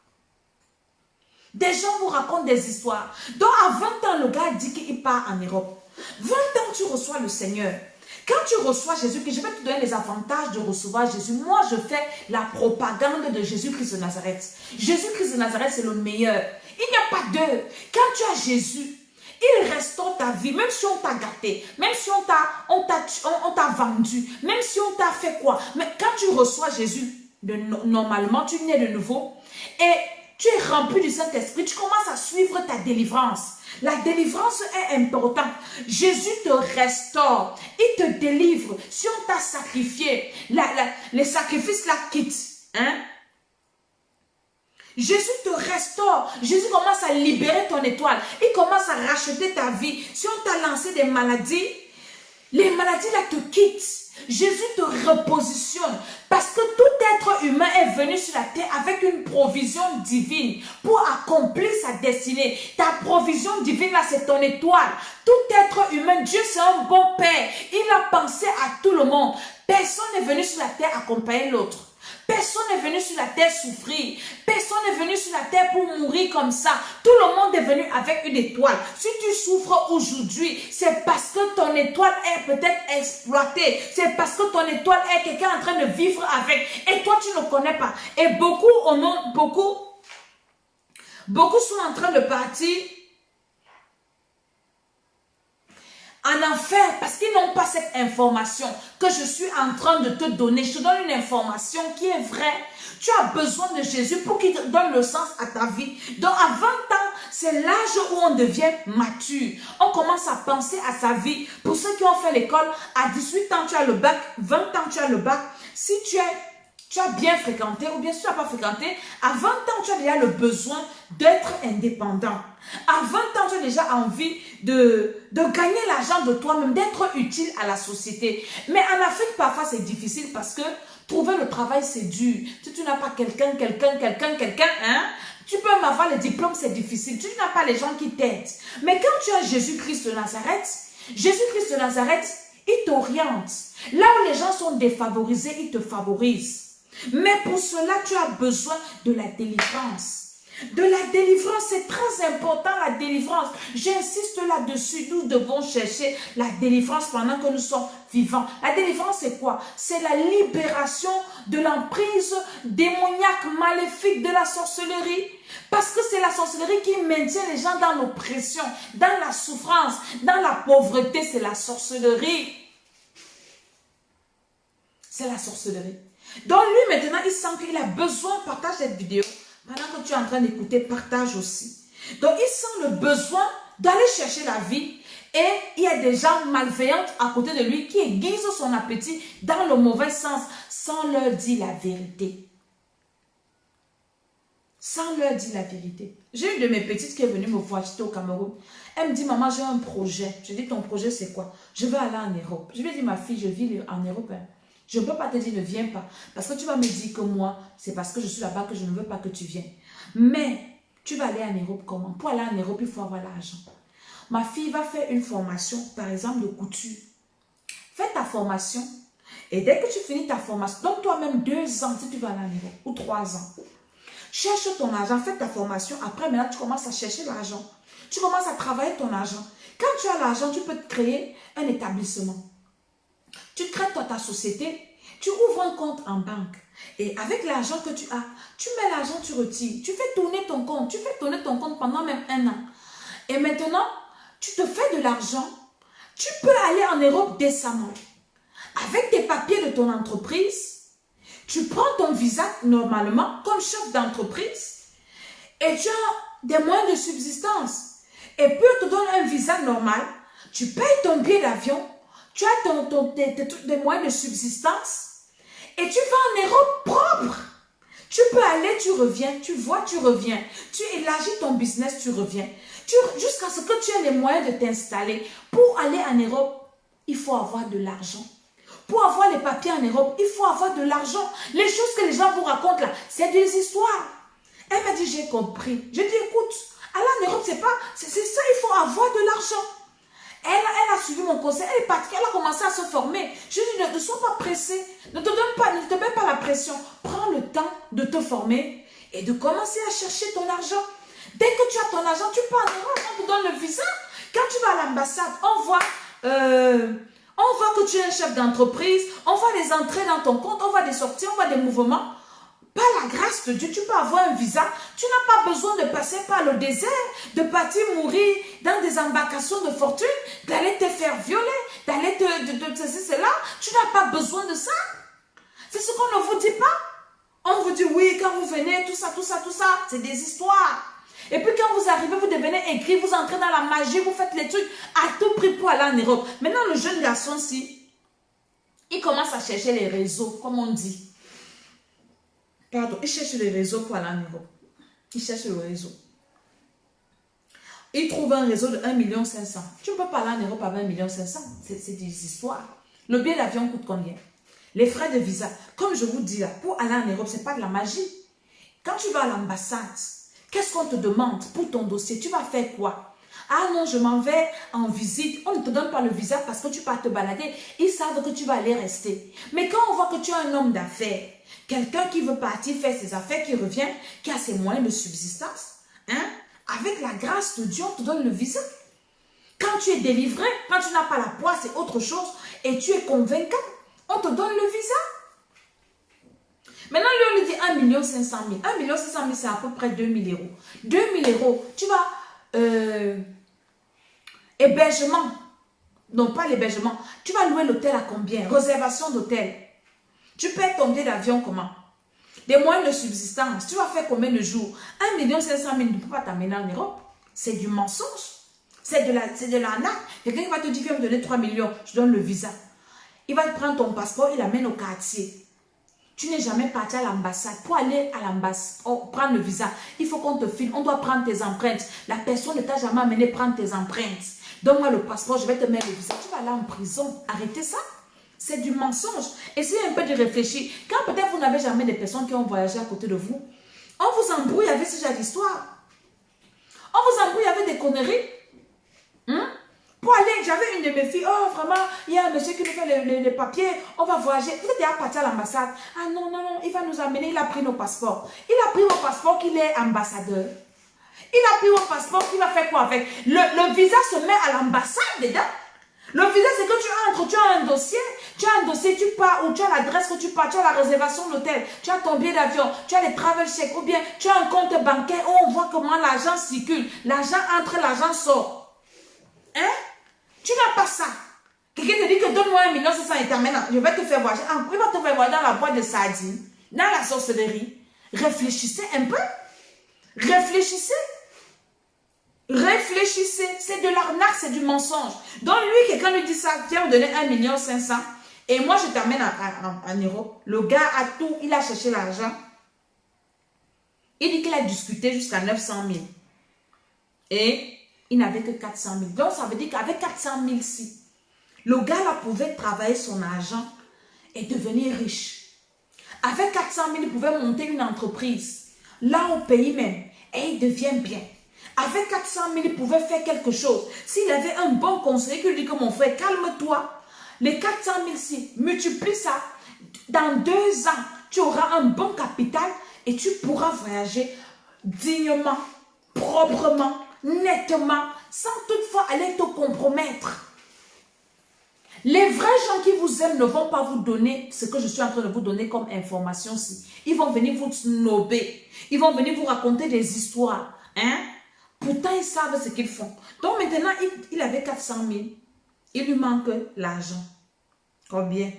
Des gens vous racontent des histoires. Donc, à 20 ans, le gars dit qu'il part en Europe. 20 ans, tu reçois le Seigneur. Quand tu reçois Jésus, je vais te donner les avantages de recevoir Jésus. Moi, je fais la propagande de Jésus-Christ de Nazareth. Jésus-Christ de Nazareth, c'est le meilleur. Il n'y a pas deux. Quand tu as Jésus, il restaure ta vie. Même si on t'a gâté, même si on t'a vendu, même si on t'a fait quoi. Mais quand tu reçois Jésus, normalement, tu nais de nouveau et tu es rempli du Saint-Esprit, tu commences à suivre ta délivrance. La délivrance est importante. Jésus te restaure. Il te délivre. Si on t'a sacrifié, les sacrifices la quittent. Hein? Jésus te restaure. Jésus commence à libérer ton étoile. Il commence à racheter ta vie. Si on t'a lancé des maladies, les maladies là te quittent. Jésus te repositionne parce que tout être humain est venu sur la terre avec une provision divine pour accomplir sa destinée. Ta provision divine là, c'est ton étoile. Tout être humain, Dieu c'est un bon Père. Il a pensé à tout le monde. Personne n'est venu sur la terre accompagner l'autre. Personne n'est venu sur la terre souffrir. Personne n'est venu sur la terre pour mourir comme ça. Tout le monde est venu avec une étoile. Si tu souffres aujourd'hui, c'est parce que ton étoile est peut-être exploitée. C'est parce que ton étoile est quelqu'un en train de vivre avec. Et toi, tu ne connais pas. Et beaucoup sont en train de partir en enfer parce qu'ils n'ont pas cette information que je suis en train de te donner. Je te donne une information qui est vraie. Tu as besoin de Jésus pour qu'il te donne le sens à ta vie. Donc à 20 ans, c'est l'âge où on devient mature. On commence à penser à sa vie. Pour ceux qui ont fait l'école, à 18 ans, tu as le bac, 20 ans, tu as le bac. Si tu as bien fréquenté ou bien si tu n'as pas fréquenté, à 20 ans, tu as déjà le besoin d'être indépendant. À 20 ans, tu as déjà envie de gagner l'argent de toi-même, d'être utile à la société. Mais en Afrique, parfois, c'est difficile parce que trouver le travail, c'est dur. Si tu n'as pas quelqu'un, hein, tu peux même avoir le diplôme, c'est difficile. Tu n'as pas les gens qui t'aident. Mais quand tu as Jésus-Christ de Nazareth, Jésus-Christ de Nazareth, il t'oriente. Là où les gens sont défavorisés, il te favorise. Mais pour cela, tu as besoin de la délivrance. De la délivrance, c'est très important la délivrance. J'insiste là-dessus, nous devons chercher la délivrance pendant que nous sommes vivants. La délivrance, c'est quoi? C'est la libération de l'emprise démoniaque, maléfique de la sorcellerie. Parce que c'est la sorcellerie qui maintient les gens dans l'oppression, dans la souffrance, dans la pauvreté. C'est la sorcellerie. C'est la sorcellerie. Donc lui, maintenant, il sent qu'il a besoin, partage cette vidéo. Pendant que tu es en train d'écouter, partage aussi. Donc, il sent le besoin d'aller chercher la vie. Et il y a des gens malveillants à côté de lui qui aiguisent son appétit dans le mauvais sens sans leur dire la vérité. Sans leur dire la vérité. J'ai une de mes petites qui est venue me voir, j'étais au Cameroun. Elle me dit, maman, j'ai un projet. Je dis, ton projet, c'est quoi? Je veux aller en Europe. Je lui ai dit, ma fille, je vis en Europe. Hein. Je ne peux pas te dire ne viens pas. Parce que tu vas me dire que moi, c'est parce que je suis là-bas que je ne veux pas que tu viennes. Mais tu vas aller en Europe comment? Pour aller en Europe, il faut avoir l'argent. Ma fille va faire une formation, par exemple, de couture. Fais ta formation. Et dès que tu finis ta formation, donne toi-même 2 ans si tu vas aller en Europe. Ou 3 ans. Cherche ton argent, fais ta formation. Après, maintenant, tu commences à chercher l'argent. Tu commences à travailler ton argent. Quand tu as l'argent, tu peux te créer un établissement. Tu crées ta société, tu ouvres un compte en banque. Et avec l'argent que tu as, tu mets l'argent, tu retires. Tu fais tourner ton compte. Tu fais tourner ton compte pendant même 1 an. Et maintenant, tu te fais de l'argent. Tu peux aller en Europe décemment. Avec tes papiers de ton entreprise, tu prends ton visa normalement comme chef d'entreprise. Et tu as des moyens de subsistance. Et puis, on te donne un visa normal. Tu payes ton billet d'avion. Tu as des moyens de subsistance et tu vas en Europe propre. Tu peux aller, tu reviens, tu vois, tu reviens. Tu élargis ton business, tu reviens. Jusqu'à ce que tu aies les moyens de t'installer. Pour aller en Europe, il faut avoir de l'argent. Pour avoir les papiers en Europe, il faut avoir de l'argent. Les choses que les gens vous racontent là, c'est des histoires. Elle m'a dit, j'ai compris. Je dis, écoute, aller en Europe, c'est ça, il faut avoir de l'argent. Elle a suivi mon conseil, elle est partie, elle a commencé à se former. Je lui dis, ne sois pas pressé, ne te mets pas la pression. Prends le temps de te former et de commencer à chercher ton argent. Dès que tu as ton argent, tu pars en Europe, on te donne le visa. Quand tu vas à l'ambassade, on voit que tu es un chef d'entreprise, on voit les entrées dans ton compte, on voit des sorties, on voit des mouvements. Par la grâce de Dieu, tu peux avoir un visa. Tu n'as pas besoin de passer par le désert, de partir mourir dans des embarcations de fortune, d'aller te faire violer, d'aller cela. Tu n'as pas besoin de ça. C'est ce qu'on ne vous dit pas. On vous dit, oui, quand vous venez, tout ça, c'est des histoires. Et puis quand vous arrivez, vous devenez aigri, vous entrez dans la magie, vous faites les trucs à tout prix pour aller en Europe. Maintenant, le jeune garçon-ci, il commence à chercher les réseaux, comme on dit. Pardon, il cherche les réseaux pour aller en Europe. Il cherche le réseau. Il trouve un réseau de 1 500 000. Tu ne peux pas aller en Europe avec 1 500 000. C'est des histoires. Le billet d'avion coûte combien? Les frais de visa. Comme je vous dis là, pour aller en Europe, ce n'est pas de la magie. Quand tu vas à l'ambassade, qu'est-ce qu'on te demande pour ton dossier? Tu vas faire quoi? Ah non, je m'en vais en visite. On ne te donne pas le visa parce que tu vas te balader. Ils savent que tu vas aller rester. Mais quand on voit que tu es un homme d'affaires, quelqu'un qui veut partir faire ses affaires, qui revient, qui a ses moyens de subsistance, hein, avec la grâce de Dieu, on te donne le visa. Quand tu es délivré, quand tu n'as pas la poisse, c'est autre chose, et tu es convaincant, on te donne le visa. Maintenant, lui, on lui dit 1 500 000. 1 500 000, c'est à peu près 2 000 euros. 2 000 euros, tu vas... hébergement. Non, pas l'hébergement. Tu vas louer l'hôtel à combien? Réservation d'hôtel. Tu payes ton billet d'avion comment? Des moyens de subsistance. Tu vas faire combien de jours? 1 500 000 ne peut pas t'amener en Europe. C'est du mensonge. C'est de l'arnaque. Quelqu'un qui va te dire qu'il va me donner 3 millions. Je donne le visa. Il va te prendre ton passeport, il l'amène au quartier. Tu n'es jamais parti à l'ambassade. Pour aller à l'ambassade, prendre le visa, il faut qu'on te filme. On doit prendre tes empreintes. La personne ne t'a jamais amené prendre tes empreintes. Donne-moi le passeport, je vais te mettre le visa. Tu vas aller en prison. Arrêtez ça. C'est du mensonge. Essayez un peu de réfléchir. Quand peut-être vous n'avez jamais des personnes qui ont voyagé à côté de vous, on vous embrouille avec ce genre d'histoire. On vous embrouille avec des conneries. Pour aller, j'avais une de mes filles, oh vraiment, il y a un monsieur qui nous fait les papiers, on va voyager. Vous êtes déjà parti à l'ambassade. Ah non, non, non, il va nous amener, il a pris nos passeports. Il a pris mon passeport qu'il est ambassadeur. Il a pris mon passeport, qu'il va faire quoi avec? Le visa se met à l'ambassade dedans. Le visa, c'est que tu entres, tu as un dossier, tu pars, ou tu as l'adresse que tu pars, tu as la réservation d'hôtel, tu as ton billet d'avion, tu as les travel checks, ou bien tu as un compte bancaire où on voit comment l'argent circule. L'argent entre, l'argent sort. Hein? Tu n'as pas ça. Quelqu'un te dit que donne-moi 1 500 000 et t'amène, je vais te faire voyager. Il va te faire voyager dans la boîte de sardines, dans la sorcellerie. Réfléchissez un peu. Réfléchissez. Réfléchissez. C'est de l'arnaque, c'est du mensonge. Donc lui, quelqu'un lui dit ça, tiens, me donner 1 500 000 et moi je t'amène en Europe. Le gars a tout, il a cherché l'argent. Il dit qu'il a discuté jusqu'à 900 000. Et il n'avait que 400 000. Donc, ça veut dire qu'avec 400 000, si, le gars là pouvait travailler son argent et devenir riche. Avec 400 000, il pouvait monter une entreprise. Là, au pays même. Et il devient bien. Avec 400 000, il pouvait faire quelque chose. S'il avait un bon conseiller qui lui dit que mon frère, calme-toi. Les 400 000, si, multiplie ça. Dans 2 ans, tu auras un bon capital et tu pourras voyager dignement, proprement, nettement, sans toutefois aller te compromettre. Les vrais gens qui vous aiment ne vont pas vous donner ce que je suis en train de vous donner comme information. Ils vont venir vous snober. Ils vont venir vous raconter des histoires. Hein? Pourtant, ils savent ce qu'ils font. Donc maintenant, il avait 400 000. Il lui manque l'argent. Combien?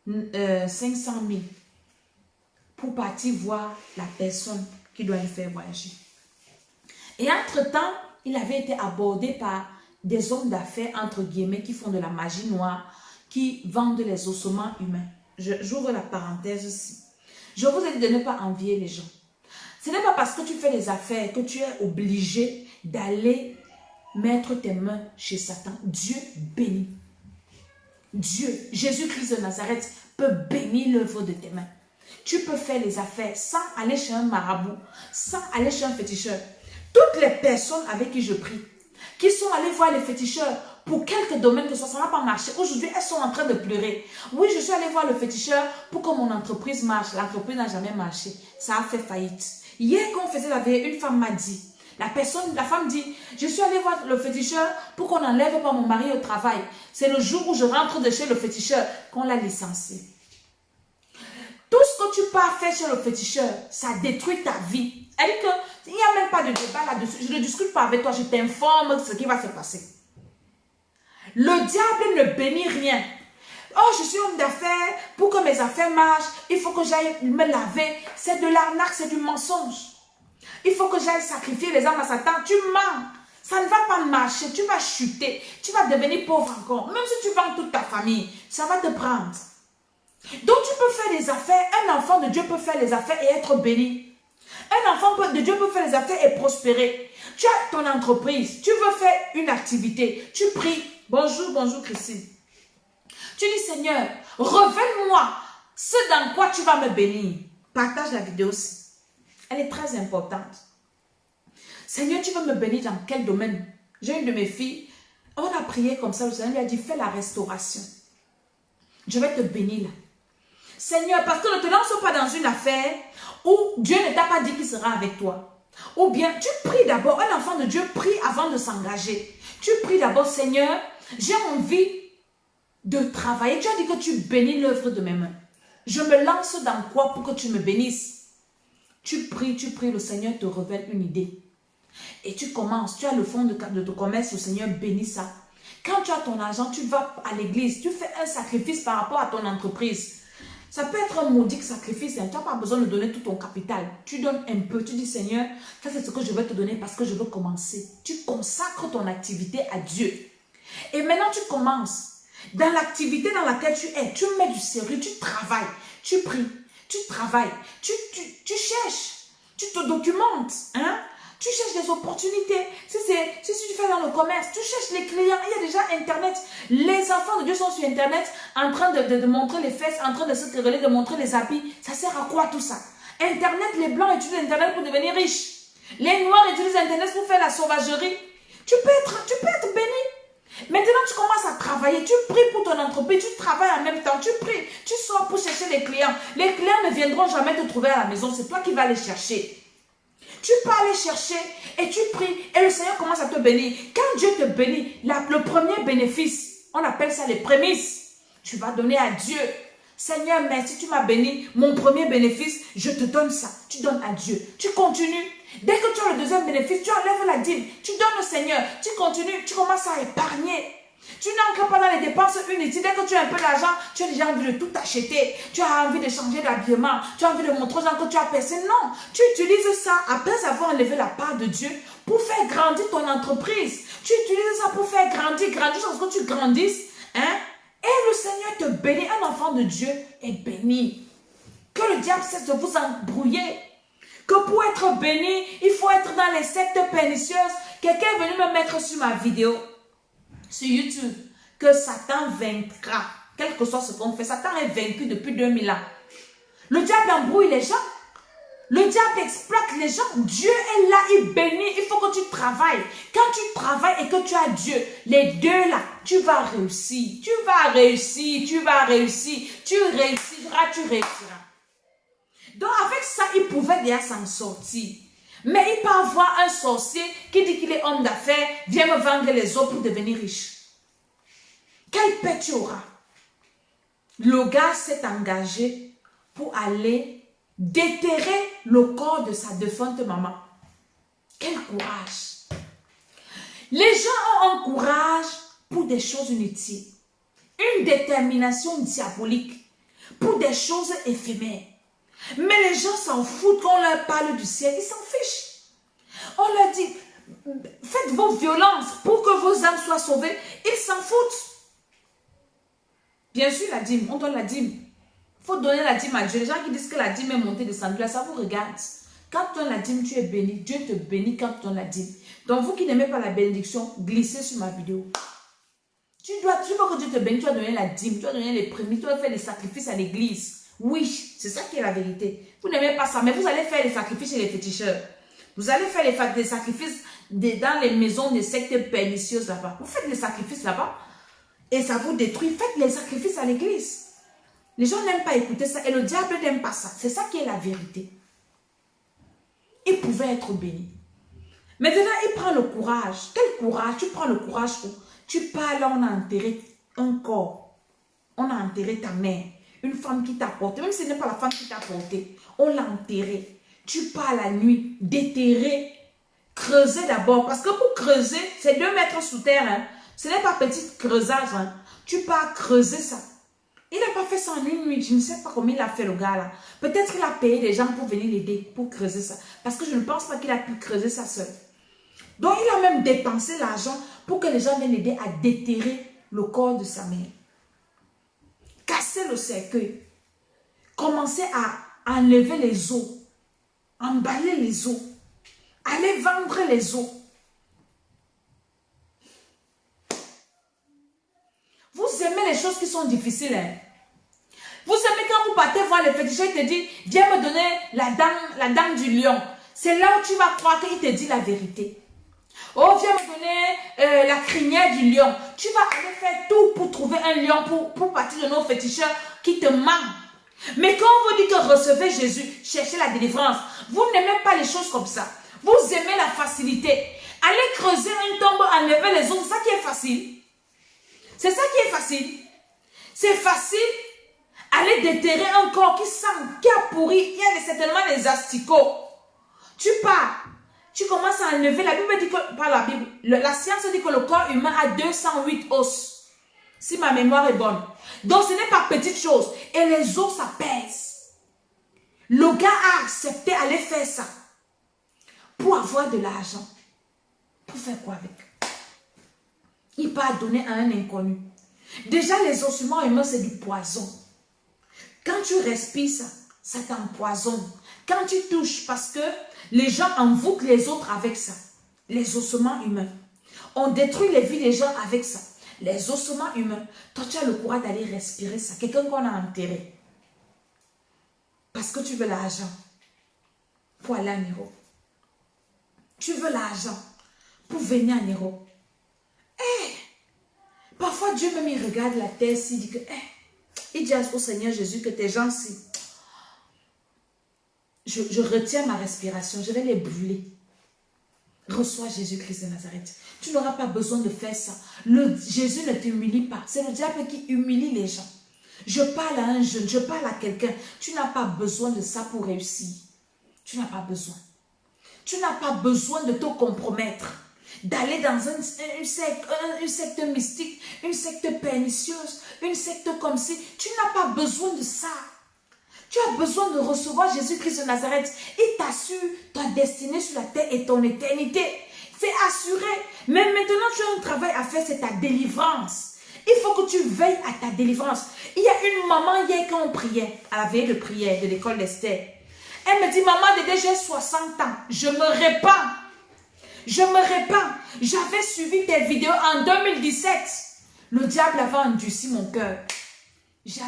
500 000. Pour partir voir la personne qui doit le faire voyager. Et entre-temps, il avait été abordé par des hommes d'affaires, entre guillemets, qui font de la magie noire, qui vendent les ossements humains. J'ouvre la parenthèse ici. Je vous ai dit de ne pas envier les gens. Ce n'est pas parce que tu fais des affaires que tu es obligé d'aller mettre tes mains chez Satan. Dieu bénit. Dieu, Jésus-Christ de Nazareth, peut bénir l'œuvre de tes mains. Tu peux faire les affaires sans aller chez un marabout, sans aller chez un féticheur. Toutes les personnes avec qui je prie, qui sont allées voir les féticheurs pour quelques domaines que ça n'a pas marché. Aujourd'hui, elles sont en train de pleurer. Oui, je suis allée voir le féticheur pour que mon entreprise marche. L'entreprise n'a jamais marché. Ça a fait faillite. Hier, quand on faisait la veille, une femme m'a dit, la femme dit, je suis allée voir le féticheur pour qu'on n'enlève pas mon mari au travail. C'est le jour où je rentre de chez le féticheur qu'on l'a licencié. Tout ce que tu pars faire chez le féticheur, ça détruit ta vie. Elle dit qu'il n'y a même pas de débat là-dessus. Je ne discute pas avec toi, je t'informe de ce qui va se passer. Le diable ne bénit rien. Oh, je suis homme d'affaires, pour que mes affaires marchent, il faut que j'aille me laver. C'est de l'arnaque, c'est du mensonge. Il faut que j'aille sacrifier les âmes à Satan. Tu mens. Ça ne va pas marcher, tu vas chuter. Tu vas devenir pauvre encore. Même si tu vends toute ta famille, ça va te prendre. Donc tu peux faire des affaires, un enfant de Dieu peut faire les affaires et être béni. Un enfant de Dieu peut faire les affaires et prospérer. Tu as ton entreprise, tu veux faire une activité, tu pries. Bonjour, bonjour Christine. Tu dis Seigneur, révèle-moi ce dans quoi tu vas me bénir. Partage la vidéo aussi. Elle est très importante. Seigneur, tu veux me bénir dans quel domaine? J'ai une de mes filles, on a prié comme ça, le Seigneur lui a dit, fais la restauration. Je vais te bénir là. Seigneur, parce que ne te lance pas dans une affaire où Dieu ne t'a pas dit qu'il sera avec toi. Ou bien, tu pries d'abord, un enfant de Dieu prie avant de s'engager. Tu pries d'abord, Seigneur, j'ai envie de travailler. Tu as dit que tu bénis l'œuvre de mes mains. Je me lance dans quoi pour que tu me bénisses? Tu pries, le Seigneur te révèle une idée. Et tu commences, tu as le fonds de ton commerce, le Seigneur bénit ça. Quand tu as ton argent, tu vas à l'église, tu fais un sacrifice par rapport à ton entreprise. Ça peut être un maudit sacrifice, hein. Tu n'as pas besoin de donner tout ton capital. Tu donnes un peu, tu dis Seigneur, ça c'est ce que je vais te donner parce que je veux commencer. Tu consacres ton activité à Dieu. Et maintenant tu commences. Dans l'activité dans laquelle tu es, tu mets du sérieux, tu travailles, tu pries, tu travailles, tu cherches, tu te documentes, hein? Tu cherches des opportunités. Si tu fais dans le commerce, tu cherches les clients. Il y a déjà Internet. Les enfants de Dieu sont sur Internet en train de montrer les fesses, en train de se quereller, de montrer les habits. Ça sert à quoi tout ça? Internet, les blancs utilisent Internet pour devenir riches. Les noirs utilisent Internet pour faire la sauvagerie. Tu peux être béni. Maintenant, tu commences à travailler. Tu pries pour ton entreprise. Tu travailles en même temps. Tu pries. Tu sors pour chercher les clients. Les clients ne viendront jamais te trouver à la maison. C'est toi qui vas les chercher. Tu peux aller chercher et tu pries et le Seigneur commence à te bénir. Quand Dieu te bénit, le premier bénéfice, on appelle ça les prémices. Tu vas donner à Dieu. Seigneur, merci, tu m'as béni. Mon premier bénéfice, je te donne ça. Tu donnes à Dieu. Tu continues. Dès que tu as le deuxième bénéfice, tu enlèves la dîme. Tu donnes au Seigneur. Tu continues. Tu commences à épargner. Tu n'entres pas dans les dépenses inutiles. Dès que tu as un peu d'argent, tu as déjà envie de tout acheter. Tu as envie de changer d'habillement. Tu as envie de montrer aux gens que tu as percé. Non, tu utilises ça après avoir enlevé la part de Dieu pour faire grandir ton entreprise. Tu utilises ça pour faire grandir jusqu'à ce que tu grandisses. Hein? Et le Seigneur te bénit. Un enfant de Dieu est béni. Que le diable cesse de vous embrouiller. Que pour être béni, il faut être dans les sectes pernicieuses. Quelqu'un est venu me mettre sur ma vidéo. Sur YouTube, que Satan vaincra. Quel que soit ce qu'on fait, Satan est vaincu depuis 2000 ans. Le diable embrouille les gens. Le diable exploite les gens. Dieu est là, il bénit. Il faut que tu travailles. Quand tu travailles et que tu as Dieu, les deux là, tu vas réussir. Tu vas réussir, tu vas réussir. Tu réussiras, tu réussiras. Donc avec ça, il pouvait déjà s'en sortir. Mais il peut avoir un sorcier qui dit qu'il est homme d'affaires, vient me vendre les os pour devenir riche. Quelle paix tu auras? Le gars s'est engagé pour aller déterrer le corps de sa défunte maman. Quel courage! Les gens ont un courage pour des choses inutiles. Une détermination diabolique pour des choses éphémères. Mais les gens s'en foutent quand on leur parle du ciel, ils s'en fichent. On leur dit, faites vos violences pour que vos âmes soient sauvées, ils s'en foutent. Bien sûr, la dîme, on donne la dîme. Il faut donner la dîme à Dieu. Les gens qui disent que la dîme est montée, descendue, là, ça vous regarde. Quand tu donnes la dîme, tu es béni. Dieu te bénit quand tu donnes la dîme. Donc, vous qui n'aimez pas la bénédiction, glissez sur ma vidéo. Tu veux que Dieu te bénisse, tu dois donner la dîme, tu dois donner les prémices, tu dois faire des sacrifices à l'église. Oui, c'est ça qui est la vérité. Vous n'aimez pas ça, mais vous allez faire les sacrifices chez les féticheurs. Vous allez faire des sacrifices dans les maisons des sectes pernicieuses là-bas. Vous faites les sacrifices là-bas et ça vous détruit. Faites les sacrifices à l'église. Les gens n'aiment pas écouter ça et le diable n'aime pas ça. C'est ça qui est la vérité. Il pouvait être béni. Maintenant, il prend le courage. Quel courage? Tu prends le courage où tu pars là, on a enterré un corps. On a enterré ta mère. Une femme qui t'a porté, même si ce n'est pas la femme qui t'a porté, on l'a enterré. Tu pars la nuit, déterrer, creuser d'abord. Parce que pour creuser, c'est 2 mètres sous terre. Hein. Ce n'est pas petit creusage. Hein. Tu pars creuser ça. Il n'a pas fait ça en une nuit. Je ne sais pas comment il a fait le gars là. Peut-être qu'il a payé des gens pour venir l'aider, pour creuser ça. Parce que je ne pense pas qu'il a pu creuser ça seul. Donc il a même dépensé l'argent pour que les gens viennent l'aider à déterrer le corps de sa mère. Casser le cercueil. Commencer à enlever les os. Emballez les os. Allez vendre les os. Vous aimez les choses qui sont difficiles. Hein? Vous aimez quand vous partez voir le féticheur, il te dit, viens me donner la dame du lion. C'est là où tu vas croire qu'il te dit la vérité. Oh, viens me donner la crinière du lion. Tu vas aller faire tout pour trouver un lion, pour partir de nos féticheurs qui te manquent. Mais quand on vous dit que recevez Jésus, cherchez la délivrance, vous n'aimez pas les choses comme ça. Vous aimez la facilité. Allez creuser un tombeau, enlever les os, c'est ça qui est facile. C'est ça qui est facile. C'est facile. Aller déterrer un corps qui sent, qui a pourri. Il y a certainement des asticots. Tu pars. Tu commences à enlever. La Bible dit que, par la Bible, la science dit que le corps humain a 208 os. Si ma mémoire est bonne. Donc ce n'est pas petite chose. Et les os, ça pèse. Le gars a accepté d'aller faire ça. Pour avoir de l'argent. Pour faire quoi avec? Il peut donner à un inconnu. Déjà, les ossements humains, c'est du poison. Quand tu respires ça, ça t'empoisonne. Quand tu touches, parce que les gens envoûtent les autres avec ça. Les ossements humains. On détruit les vies des gens avec ça. Les ossements humains. Toi, tu as le courage d'aller respirer ça. Quelqu'un qu'on a enterré. Parce que tu veux l'argent. Pour aller à Niro. Tu veux l'argent. Pour venir à Niro. Parfois, Dieu même, il regarde la terre, il dit que, il dit au Seigneur Jésus que tes gens-ci, je retiens ma respiration, je vais les brûler. Reçois Jésus-Christ de Nazareth. Tu n'auras pas besoin de faire ça. Jésus ne t'humilie pas. C'est le diable qui humilie les gens. Je parle à un jeune, je parle à quelqu'un. Tu n'as pas besoin de ça pour réussir. Tu n'as pas besoin. Tu n'as pas besoin de te compromettre. D'aller dans une secte mystique, une secte pernicieuse, une secte comme si. Tu n'as pas besoin de ça. Tu as besoin de recevoir Jésus-Christ de Nazareth. Il t'assure ta destinée sur la terre et ton éternité. C'est assuré. Mais maintenant, tu as un travail à faire, c'est ta délivrance. Il faut que tu veilles à ta délivrance. Il y a une maman hier quand on priait, à la veille de prière de l'école d'Esther. Elle me dit, maman, Dédé, j'ai 60 ans. Je me répands. Je me répands. J'avais suivi tes vidéos en 2017. Le diable avait endurci mon cœur. J'ai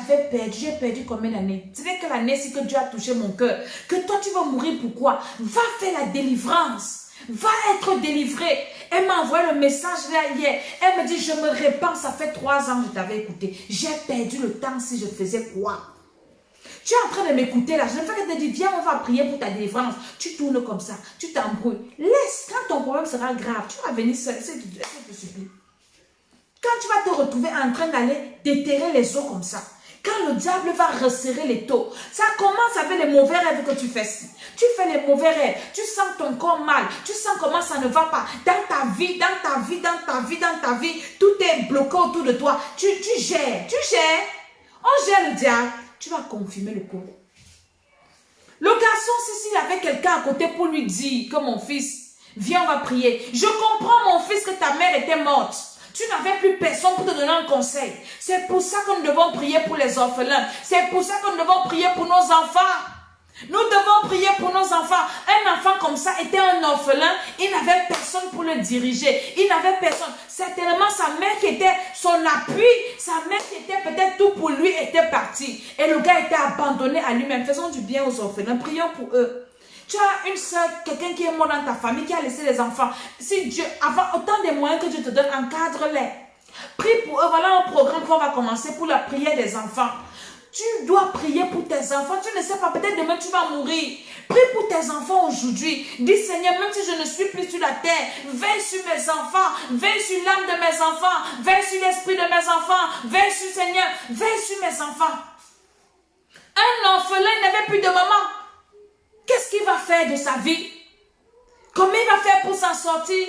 perdu combien d'années? C'est que l'année, c'est que Dieu a touché mon cœur. Que toi, tu vas mourir, pourquoi? Va faire la délivrance. Va être délivré. Elle m'a envoyé le message là hier. Elle me dit, je me répands, ça fait 3 ans que je t'avais écouté. J'ai perdu le temps si je faisais quoi? Tu es en train de m'écouter là. Je ne fais que te dire, viens, on va prier pour ta délivrance. Tu tournes comme ça, tu t'embrouilles. Laisse, quand ton problème sera grave, tu vas venir seul. Je te supplie. Quand tu vas te retrouver en train d'aller déterrer les os comme ça, quand le diable va resserrer les taux, ça commence avec les mauvais rêves que tu fais. Tu fais les mauvais rêves, tu sens ton corps mal, tu sens comment ça ne va pas. Dans ta vie, tout est bloqué autour de toi. Tu gères. On gère le diable. Tu vas confirmer le coup. Le garçon, s'il avait quelqu'un à côté pour lui dire que mon fils, viens, on va prier. Je comprends, mon fils, que ta mère était morte. Tu n'avais plus personne pour te donner un conseil. C'est pour ça que nous devons prier pour les orphelins. C'est pour ça que nous devons prier pour nos enfants. Nous devons prier pour nos enfants. Un enfant comme ça était un orphelin. Il n'avait personne pour le diriger. Il n'avait personne. Certainement, sa mère qui était son appui, sa mère qui était peut-être tout pour lui, était partie. Et le gars était abandonné à lui-même. Faisons du bien aux orphelins. Prions pour eux. Tu as une soeur, quelqu'un qui est mort dans ta famille, qui a laissé les enfants. Si Dieu, avant autant de moyens que Dieu te donne, encadre-les. Prie pour eux. Voilà un programme qu'on va commencer pour la prière des enfants. Tu dois prier pour tes enfants. Tu ne sais pas, peut-être demain tu vas mourir. Prie pour tes enfants aujourd'hui. Dis, Seigneur, même si je ne suis plus sur la terre, veille sur mes enfants, veille sur l'âme de mes enfants, veille sur l'esprit de mes enfants, veille sur Seigneur, veille sur mes enfants. Un orphelin n'avait plus de maman. Qu'est-ce qu'il va faire de sa vie? Comment il va faire pour s'en sortir?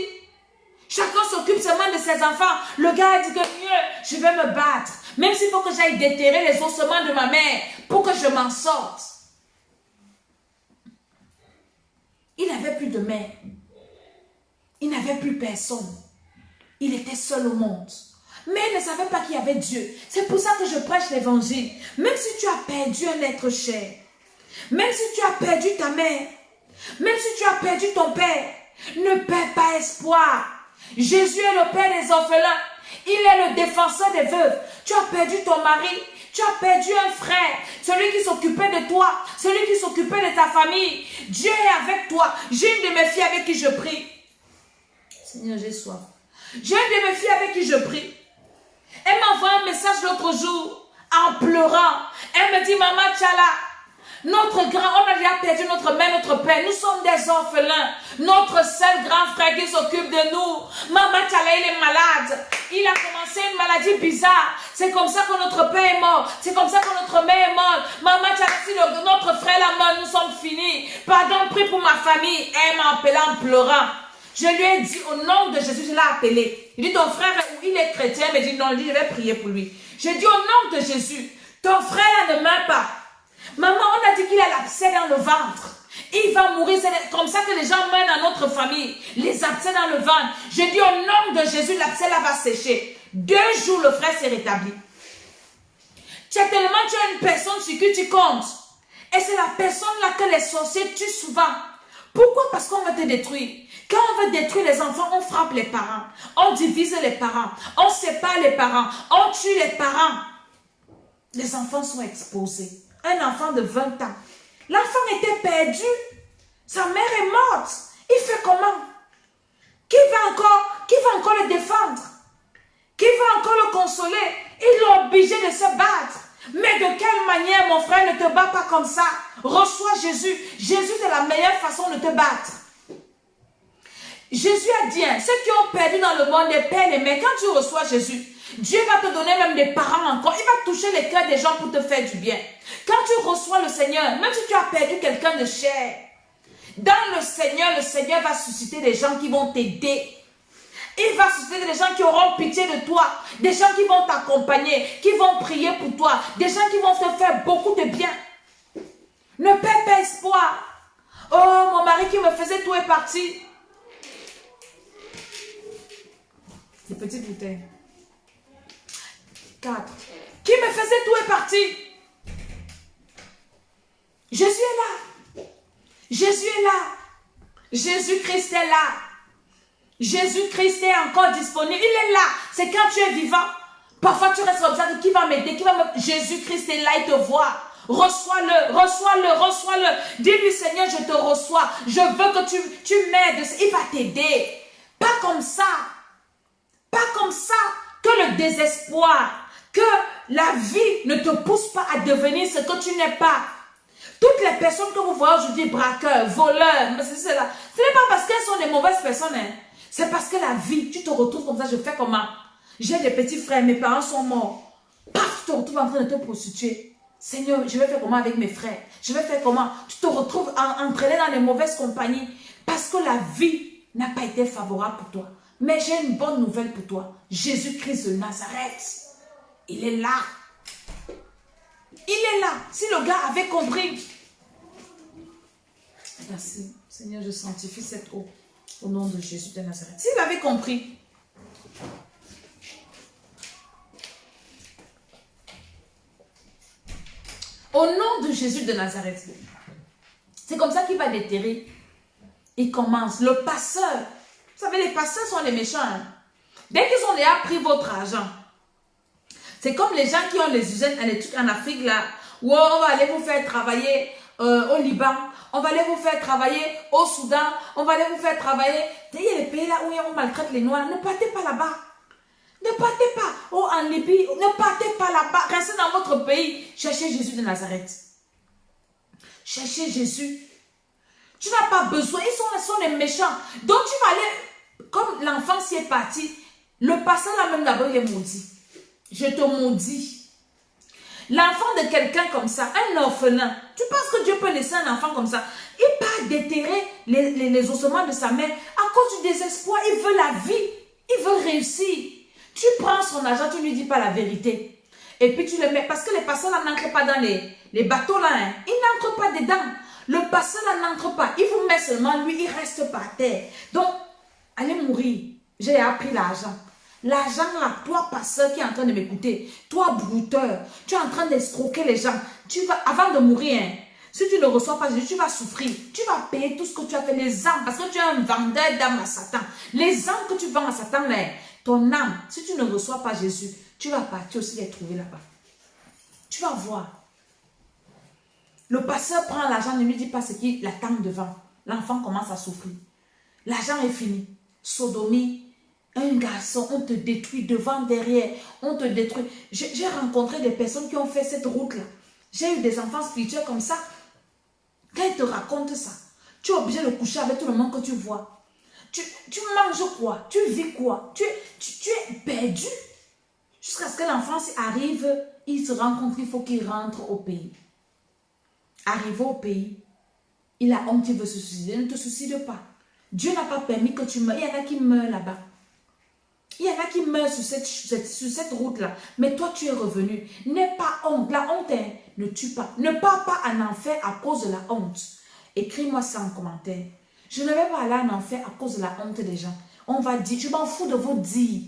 Chacun s'occupe seulement de ses enfants. Le gars a dit que mieux, je vais me battre. Même s'il faut que j'aille déterrer les ossements de ma mère pour que je m'en sorte. Il n'avait plus de mère. Il n'avait plus personne. Il était seul au monde. Mais il ne savait pas qu'il y avait Dieu. C'est pour ça que je prêche l'évangile. Même si tu as perdu un être cher, même si tu as perdu ta mère, Même si tu as perdu ton père, ne perds pas espoir. Jésus est le père des orphelins. Il est le défenseur des veuves. Tu as perdu ton mari. Tu as perdu un frère. Celui qui s'occupait de toi. Celui qui s'occupait de ta famille. Dieu est avec toi. J'ai une de mes filles avec qui je prie. Seigneur, j'ai soif. J'ai une de mes filles avec qui je prie. Elle m'a envoyé un message l'autre jour en pleurant. Elle me dit, Maman Tchala, notre grand, on a déjà perdu notre mère, notre père. Nous sommes des orphelins. Notre seul grand frère qui s'occupe de nous. Maman Tchala, il est malade. Il a commencé une maladie bizarre. C'est comme ça que notre père est mort. C'est comme ça que notre mère est morte. Maman Tchala, si notre frère est mort, nous sommes finis. Pardon, prie pour ma famille. Elle m'a appelé en pleurant. Je lui ai dit, au nom de Jésus, je l'ai appelé. Il dit, ton frère, il est chrétien. Il me dit, non, il dit, je vais prier pour lui. J'ai dit, au nom de Jésus, ton frère ne meurt pas. Maman, on a dit qu'il a l'abcès dans le ventre. Il va mourir. C'est comme ça que les gens meurent dans notre famille. Les abcès dans le ventre. Je dis au nom de Jésus, l'abcès là va sécher. 2 jours, le frère s'est rétabli. Tu as une personne sur qui tu comptes. Et c'est la personne là que les sorciers tuent souvent. Pourquoi? Parce qu'on veut te détruire. Quand on veut détruire les enfants, on frappe les parents. On divise les parents. On sépare les parents. On tue les parents. Les enfants sont exposés. Un enfant de 20 ans. L'enfant était perdu. Sa mère est morte. Il fait comment? Qui va encore le défendre? Qui va encore le consoler? Il est obligé de se battre. Mais de quelle manière, mon frère, ne te bat pas comme ça? Reçois Jésus. Jésus, c'est la meilleure façon de te battre. Jésus a dit, ceux qui ont perdu dans le monde, les pères, les mères, quand tu reçois Jésus, Dieu va te donner même des parents encore. Il va toucher les cœurs des gens pour te faire du bien. Quand tu reçois le Seigneur, même si tu as perdu quelqu'un de cher, dans le Seigneur va susciter des gens qui vont t'aider. Il va susciter des gens qui auront pitié de toi, des gens qui vont t'accompagner, qui vont prier pour toi, des gens qui vont te faire beaucoup de bien. Ne perds pas espoir. Oh, mon mari qui me faisait tout est parti. Des petites bouteilles. 4. Qui me faisait tout est parti. Jésus est là. Jésus est là. Jésus-Christ est là. Jésus-Christ est encore disponible. Il est là. C'est quand tu es vivant. Parfois tu restes comme ça. Qui va m'aider? Jésus-Christ est là. Il te voit. Reçois-le. Reçois-le. Reçois-le. Dis-lui, Seigneur, je te reçois. Je veux que tu m'aides. Il va t'aider. Pas comme ça. Pas comme ça. Que le désespoir. Que la vie ne te pousse pas à devenir ce que tu n'es pas. Toutes les personnes que vous voyez aujourd'hui, braqueurs, voleurs, ce n'est pas parce qu'elles sont des mauvaises personnes. Hein. C'est parce que la vie, tu te retrouves comme ça, je fais comment? J'ai des petits frères, mes parents sont morts. Paf, tu te retrouves en train de te prostituer. Seigneur, je vais faire comment avec mes frères? Je vais faire comment? Tu te retrouves entraîné dans les mauvaises compagnies. Parce que la vie n'a pas été favorable pour toi. Mais j'ai une bonne nouvelle pour toi. Jésus-Christ de Nazareth, il est là. Il est là. Si le gars avait compris. Merci. Seigneur, je sanctifie cette eau au nom de Jésus de Nazareth. S'il avait compris. Au nom de Jésus de Nazareth. C'est comme ça qu'il va déterrer. Il commence. Le passeur. Vous savez, les passeurs sont les méchants. Hein? Dès qu'ils ont déjà pris votre argent. C'est comme les gens qui ont les usines en Afrique là, où on va aller vous faire travailler au Liban, on va aller vous faire travailler au Soudan, on va aller vous faire travailler. Il y a les pays là où on maltraite les Noirs, ne partez pas là-bas. Ne partez pas. Oh, en Libye, ne partez pas là-bas. Restez dans votre pays. Cherchez Jésus de Nazareth. Cherchez Jésus. Tu n'as pas besoin. Ils sont les méchants. Donc tu vas aller, comme l'enfant s'y est parti, le passant là même d'abord il est maudit. Je te maudis. L'enfant de quelqu'un comme ça, un orphelin, tu penses que Dieu peut laisser un enfant comme ça? Il part déterrer les ossements de sa mère à cause du désespoir. Il veut la vie. Il veut réussir. Tu prends son argent, tu ne lui dis pas la vérité. Et puis tu le mets, parce que les passeurs là n'entrent pas dans les bateaux là. Hein. Ils n'entrent pas dedans. Le passeur là n'entre pas. Il vous met seulement, lui, il reste par terre. Donc, allez mourir. J'ai appris l'argent. L'argent là, toi passeur qui est en train de m'écouter, toi brouteur, tu es en train d'escroquer les gens. Tu vas, avant de mourir, hein, Si tu ne reçois pas Jésus, tu vas souffrir. Tu vas payer tout ce que tu as fait, les âmes, parce que tu es un vendeur d'âmes à Satan. Les âmes que tu vends à Satan, mais ton âme, si tu ne reçois pas Jésus, tu vas partir aussi les trouver là-bas. Tu vas voir. Le pasteur prend l'argent, ne lui dit pas ce qui l'attend devant. L'enfant commence à souffrir. L'argent est fini. Sodomie, un garçon, on te détruit devant, derrière, on te détruit. J'ai rencontré des personnes qui ont fait cette route-là. J'ai eu des enfants spirituels comme ça. Quand ils te racontent ça, tu es obligé de coucher avec tout le monde que tu vois. Tu manges quoi? Tu vis quoi? Tu es perdu. Jusqu'à ce que l'enfant arrive, il se rend compte qu'il faut qu'il rentre au pays. Arrivé au pays, il a honte, il veut se suicider. Ne te suicide pas. Dieu n'a pas permis que tu meures. Il y en a qui meurent là-bas. Il y en a qui meurent sur cette route-là. Mais toi, tu es revenu. N'aie pas honte. La honte, ne tue pas. Ne pars pas en enfer à cause de la honte. Écris-moi ça en commentaire. Je ne vais pas aller en enfer à cause de la honte des gens. On va dire, je m'en fous de vous dire.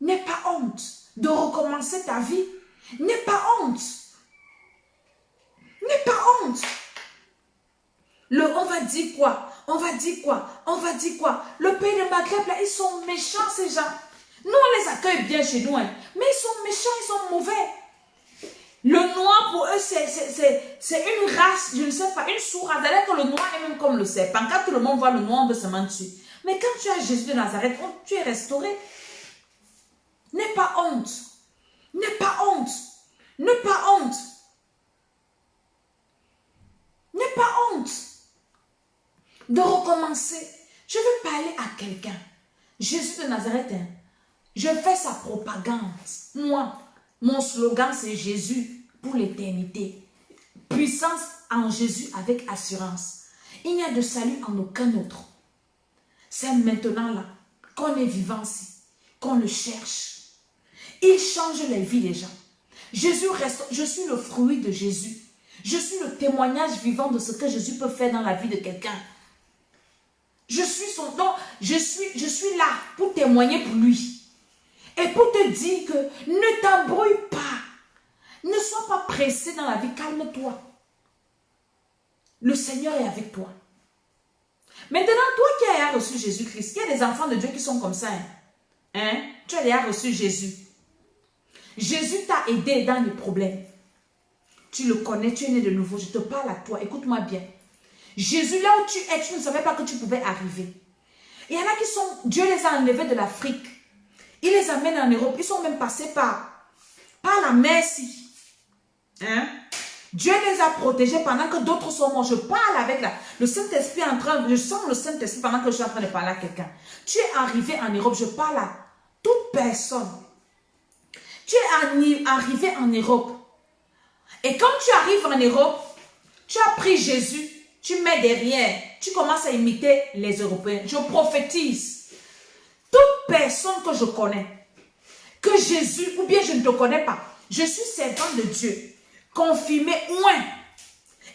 N'aie pas honte de recommencer ta vie. N'aie pas honte. N'aie pas honte. On va dire quoi? On va dire quoi? On va dire quoi? Le pays de Maghreb, là, ils sont méchants, ces gens. Nous, on les accueille bien chez nous, hein. Mais ils sont méchants, ils sont mauvais. Le noir, pour eux, c'est une race, je ne sais pas, une sous-race. D'ailleurs que le noir est même comme le serpent. Quand tout le monde voit le noir, on veut se mentir. Mais quand tu as Jésus de Nazareth, tu es restauré. N'aie pas honte. N'aie pas honte. N'aie pas honte. N'aie pas honte de recommencer. Je veux parler à quelqu'un. Jésus de Nazareth, hein, je fais sa propagande. Moi, mon slogan, c'est Jésus pour l'éternité. Puissance en Jésus avec assurance. Il n'y a de salut en aucun autre. C'est maintenant là qu'on est vivant ici, qu'on le cherche. Il change les vies des gens. Jésus reste, je suis le fruit de Jésus. Je suis le témoignage vivant de ce que Jésus peut faire dans la vie de quelqu'un. Je suis son don, je suis là pour témoigner pour lui. Et pour te dire que ne t'embrouille pas. Ne sois pas pressé dans la vie, calme-toi. Le Seigneur est avec toi. Maintenant, toi qui as reçu Jésus-Christ, il y a des enfants de Dieu qui sont comme ça. Hein? Tu as déjà reçu Jésus. Jésus t'a aidé dans les problèmes. Tu le connais, tu es né de nouveau. Je te parle à toi, écoute-moi bien. Jésus, là où tu es, tu ne savais pas que tu pouvais arriver. Il y en a qui sont, Dieu les a enlevés de l'Afrique. Il les amène en Europe. Ils sont même passés par la mer ici. Hein? Dieu les a protégés pendant que d'autres sont morts. Je parle avec le Saint-Esprit en train, je sens le Saint-Esprit pendant que je suis en train de parler à quelqu'un. Tu es arrivé en Europe, je parle à toute personne. Tu es arrivé en Europe. Et quand tu arrives en Europe, tu as pris Jésus, tu mets derrière, tu commences à imiter les Européens. Je prophétise. Toute personne que je connais, que Jésus, ou bien je ne te connais pas, je suis servante de Dieu, confirmé, oint.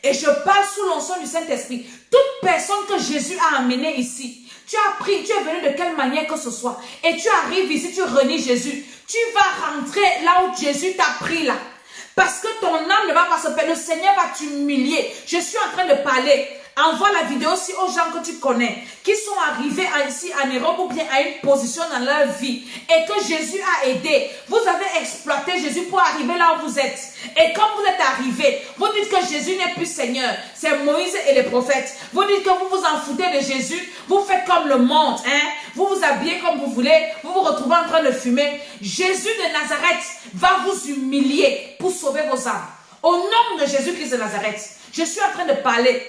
Et je parle sous l'onction du Saint-Esprit. Toute personne que Jésus a amenée ici, tu as pris, tu es venu de quelle manière que ce soit, et tu arrives ici, tu renies Jésus, tu vas rentrer là où Jésus t'a pris là. Parce que ton âme ne va pas se perdre. Le Seigneur va t'humilier. Je suis en train de parler. Envoie la vidéo aussi aux gens que tu connais, qui sont arrivés ici en Europe ou bien à une position dans leur vie et que Jésus a aidé. Vous avez exploité Jésus pour arriver là où vous êtes. Et quand vous êtes arrivés, vous dites que Jésus n'est plus Seigneur. C'est Moïse et les prophètes. Vous dites que vous vous en foutez de Jésus. Vous faites comme le monde. Hein? Vous vous habillez comme vous voulez. Vous vous retrouvez en train de fumer. Jésus de Nazareth va vous humilier pour sauver vos âmes. Au nom de Jésus-Christ de Nazareth, je suis en train de parler.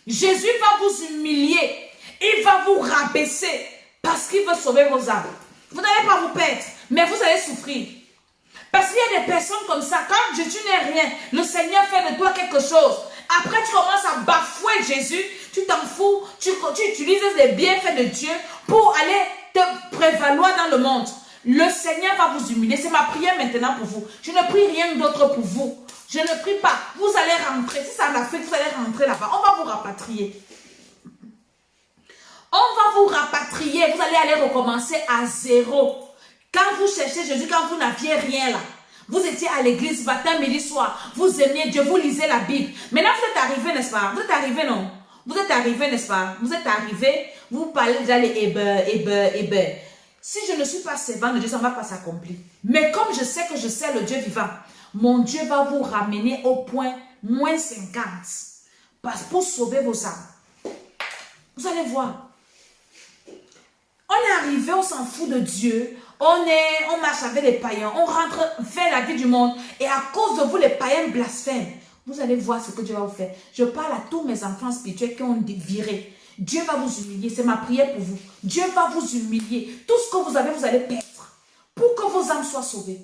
Jésus va vous humilier. Il va vous rabaisser parce qu'il veut sauver vos âmes. Vous n'allez pas vous perdre, mais vous allez souffrir. Parce qu'il y a des personnes comme ça, quand Jésus n'est rien, le Seigneur fait de toi quelque chose. Après, tu commences à bafouer Jésus, tu t'en fous, tu utilises les bienfaits de Dieu pour aller te prévaloir dans le monde. Le Seigneur va vous humilier. C'est ma prière maintenant pour vous. Je ne prie rien d'autre pour vous. Je ne prie pas. Vous allez rentrer. Si ça en Afrique, vous allez rentrer là-bas. On va vous rapatrier. On va vous rapatrier. Vous allez aller recommencer à zéro. Quand vous cherchez Jésus, quand vous n'aviez rien là, Vous étiez à l'église matin, midi, soir. Vous aimiez Dieu, vous lisez la Bible. Maintenant, vous êtes arrivé, n'est-ce pas? Vous êtes arrivé, non? Vous êtes arrivé, n'est-ce pas? Vous êtes arrivé, vous parlez déjà les hébeux. Si je ne suis pas servant de Dieu, ça ne va pas s'accomplir. Mais comme je sais que je sers le Dieu vivant, mon Dieu va vous ramener au point moins 50 pour sauver vos âmes. Vous allez voir. On est arrivé, on s'en fout de Dieu. On marche avec les païens. On rentre faire la vie du monde. Et à cause de vous, les païens blasphèment. Vous allez voir ce que Dieu va vous faire. Je parle à tous mes enfants spirituels qui ont viré. Dieu va vous humilier. C'est ma prière pour vous. Dieu va vous humilier. Tout ce que vous avez, vous allez perdre. Pour que vos âmes soient sauvées.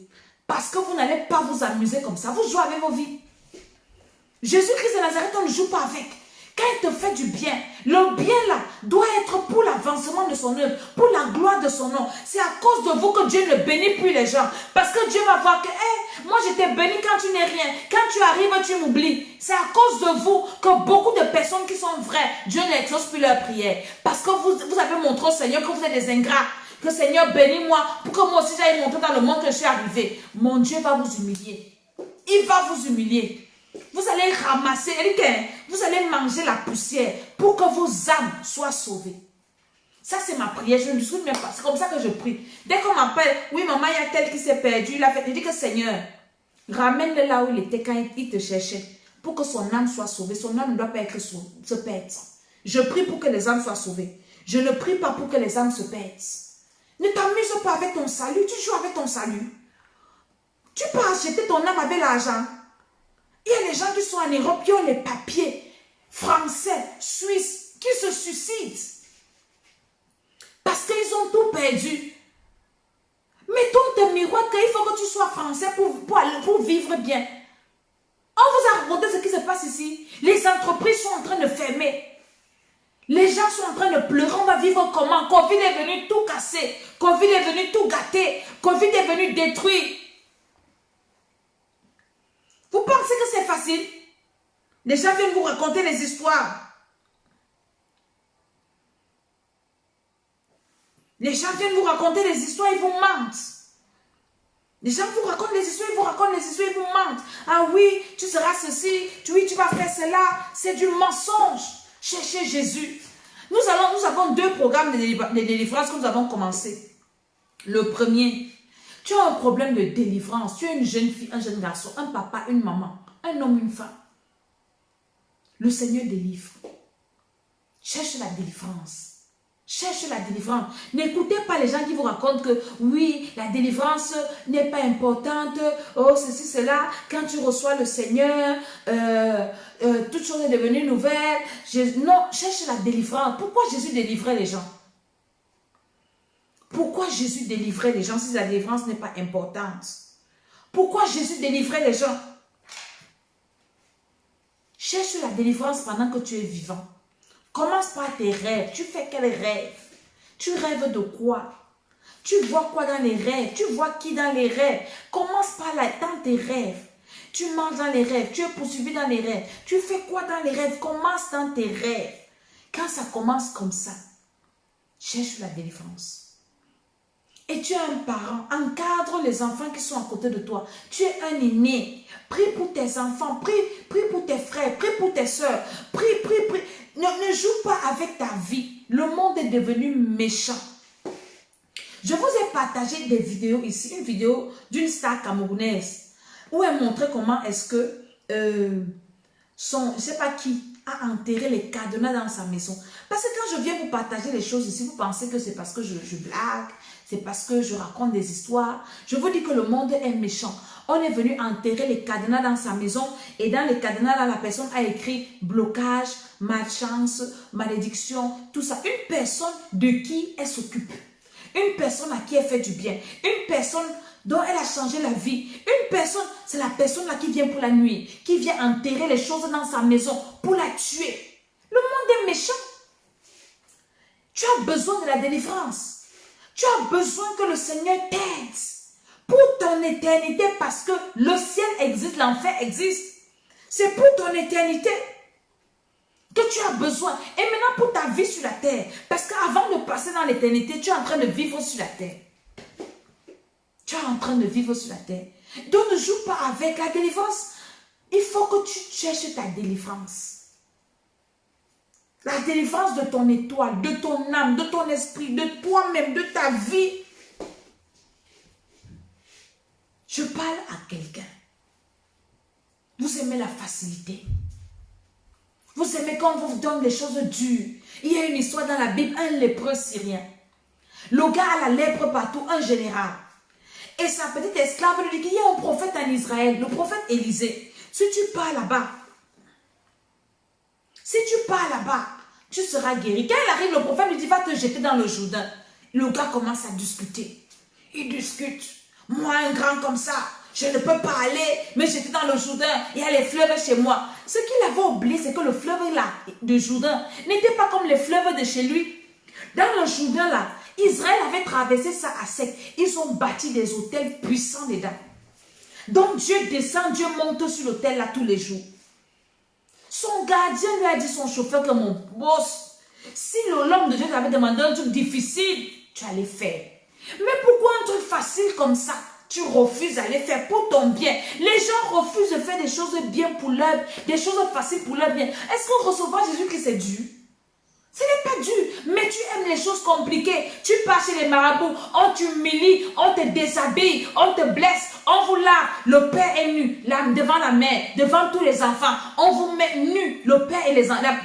Parce que vous n'allez pas vous amuser comme ça. Vous jouez avec vos vies. Jésus-Christ de Nazareth, on ne joue pas avec. Quand il te fait du bien, le bien là doit être pour l'avancement de son œuvre, pour la gloire de son nom. C'est à cause de vous que Dieu ne bénit plus les gens. Parce que Dieu va voir que, moi je t'ai béni quand tu n'es rien. Quand tu arrives, tu m'oublies. C'est à cause de vous que beaucoup de personnes qui sont vraies, Dieu n'exauce plus leurs prières. Parce que vous avez montré au Seigneur que vous êtes des ingrats. Que Seigneur bénis-moi pour que moi aussi j'aille montrer dans le monde que je suis arrivé. Mon Dieu va vous humilier. Il va vous humilier. Vous allez ramasser, vous allez manger la poussière pour que vos âmes soient sauvées. Ça, c'est ma prière. Je ne discute même pas. C'est comme ça que je prie. Dès qu'on m'appelle, oui, maman, il y a tel qui s'est perdu. Il a fait. Je dis que Seigneur, ramène-le là où il était quand il te cherchait. Pour que son âme soit sauvée. Son âme ne doit pas être se perdre. Je prie pour que les âmes soient sauvées. Je ne prie pas pour que les âmes se perdent. Ne t'amuse pas avec ton salut. Tu joues avec ton salut. Tu peux acheter ton âme avec l'argent. Il y a des gens qui sont en Europe, qui ont les papiers français, suisses, qui se suicident. Parce qu'ils ont tout perdu. Mettons tes miroirs qu'il faut que tu sois français pour vivre bien. On vous a raconté ce qui se passe ici. Les entreprises sont en train de fermer. Les gens sont en train de pleurer. On va vivre comment? Covid est venu tout casser. Covid est venu tout gâter. Covid est venu détruire. Vous pensez que c'est facile? Les gens viennent vous raconter les histoires. Les gens viennent vous raconter les histoires, ils vous mentent. Les gens vous racontent les histoires, ils vous racontent les histoires, ils vous mentent. Ah oui, tu seras ceci, oui, tu vas faire cela. C'est du mensonge. Cherchez Jésus. Nous avons 2 programmes de délivrance que nous avons commencé. Le premier, tu as un problème de délivrance. Tu es une jeune fille, un jeune garçon, un papa, une maman, un homme, une femme. Le Seigneur délivre. Cherche la délivrance. Cherche la délivrance. N'écoutez pas les gens qui vous racontent que oui, la délivrance n'est pas importante. Oh, ceci, cela. Quand tu reçois le Seigneur, toute chose est devenue nouvelle. Non, cherche la délivrance. Pourquoi Jésus délivrait les gens? Pourquoi Jésus délivrait les gens si la délivrance n'est pas importante? Pourquoi Jésus délivrait les gens? Cherche la délivrance pendant que tu es vivant. Commence par tes rêves. Tu fais quel rêve? Tu rêves de quoi? Tu vois quoi dans les rêves? Tu vois qui dans les rêves? Commence par là, dans tes rêves. Tu manges dans les rêves. Tu es poursuivi dans les rêves. Tu fais quoi dans les rêves? Commence dans tes rêves. Quand ça commence comme ça, cherche la délivrance. Et tu es un parent, encadre les enfants qui sont à côté de toi. Tu es un aîné. Prie pour tes enfants, prie pour tes frères, prie pour tes soeurs. Prie. Ne joue pas avec ta vie. Le monde est devenu méchant. Je vous ai partagé des vidéos ici. Une vidéo d'une star camerounaise où elle montrait comment est-ce que je ne sais pas qui a enterré les cadenas dans sa maison. Parce que quand je viens vous partager les choses ici, vous pensez que c'est parce que je blague, c'est parce que je raconte des histoires. Je vous dis que le monde est méchant. On est venu enterrer les cadenas dans sa maison et dans les cadenas, là, la personne a écrit blocage, malchance, malédiction, tout ça. Une personne de qui elle s'occupe. Une personne à qui elle fait du bien. Une personne dont elle a changé la vie. Une personne, c'est la personne là qui vient pour la nuit, qui vient enterrer les choses dans sa maison pour la tuer. Le monde est méchant. Tu as besoin de la délivrance. Tu as besoin que le Seigneur t'aide pour ton éternité parce que le ciel existe, l'enfer existe. C'est pour ton éternité que tu as besoin. Et maintenant pour ta vie sur la terre. Parce qu'avant de passer dans l'éternité, tu es en train de vivre sur la terre. Tu tu es en train de vivre sur la terre. Donc ne joue pas avec la délivrance. Il faut que tu cherches ta délivrance. La délivrance de ton étoile, de ton âme, de ton esprit, de toi-même, de ta vie. Je parle à quelqu'un. Vous aimez la facilité. Vous aimez quand on vous donne des choses dures. Il y a une histoire dans la Bible, un lépreux syrien. Le gars a la lèpre partout, un général. Et sa petite esclave lui dit qu'il y a un prophète en Israël, le prophète Élisée. Si tu pars là-bas, tu seras guéri. Quand il arrive, le prophète lui dit, va te jeter dans le Jourdain. Le gars commence à discuter. Il discute. Moi, un grand comme ça, je ne peux pas aller, mais j'étais dans le Jourdain, il y a les fleuves chez moi. Ce qu'il avait oublié, c'est que le fleuve là, de Jourdain n'était pas comme les fleuves de chez lui. Dans le Jourdain là, Israël avait traversé ça à sec. Ils ont bâti des hôtels puissants dedans. Donc Dieu descend, Dieu monte sur l'hôtel là tous les jours. Son gardien lui a dit, son chauffeur, que mon boss, si l'homme de Dieu t'avait demandé un truc difficile, tu allais faire. Mais pourquoi un truc facile comme ça, tu refuses d'aller faire pour ton bien? Les gens refusent de faire des choses bien pour leur, des choses faciles pour leur bien. Est-ce que recevoir Jésus-Christ c'est dur? Ce n'est pas dur, mais tu aimes les choses compliquées. Tu pars chez les marabouts, on t'humilie, on te déshabille, on te blesse, on vous lave. Le père est nu, devant la mère, devant tous les enfants. On vous met nu, le père et les enfants.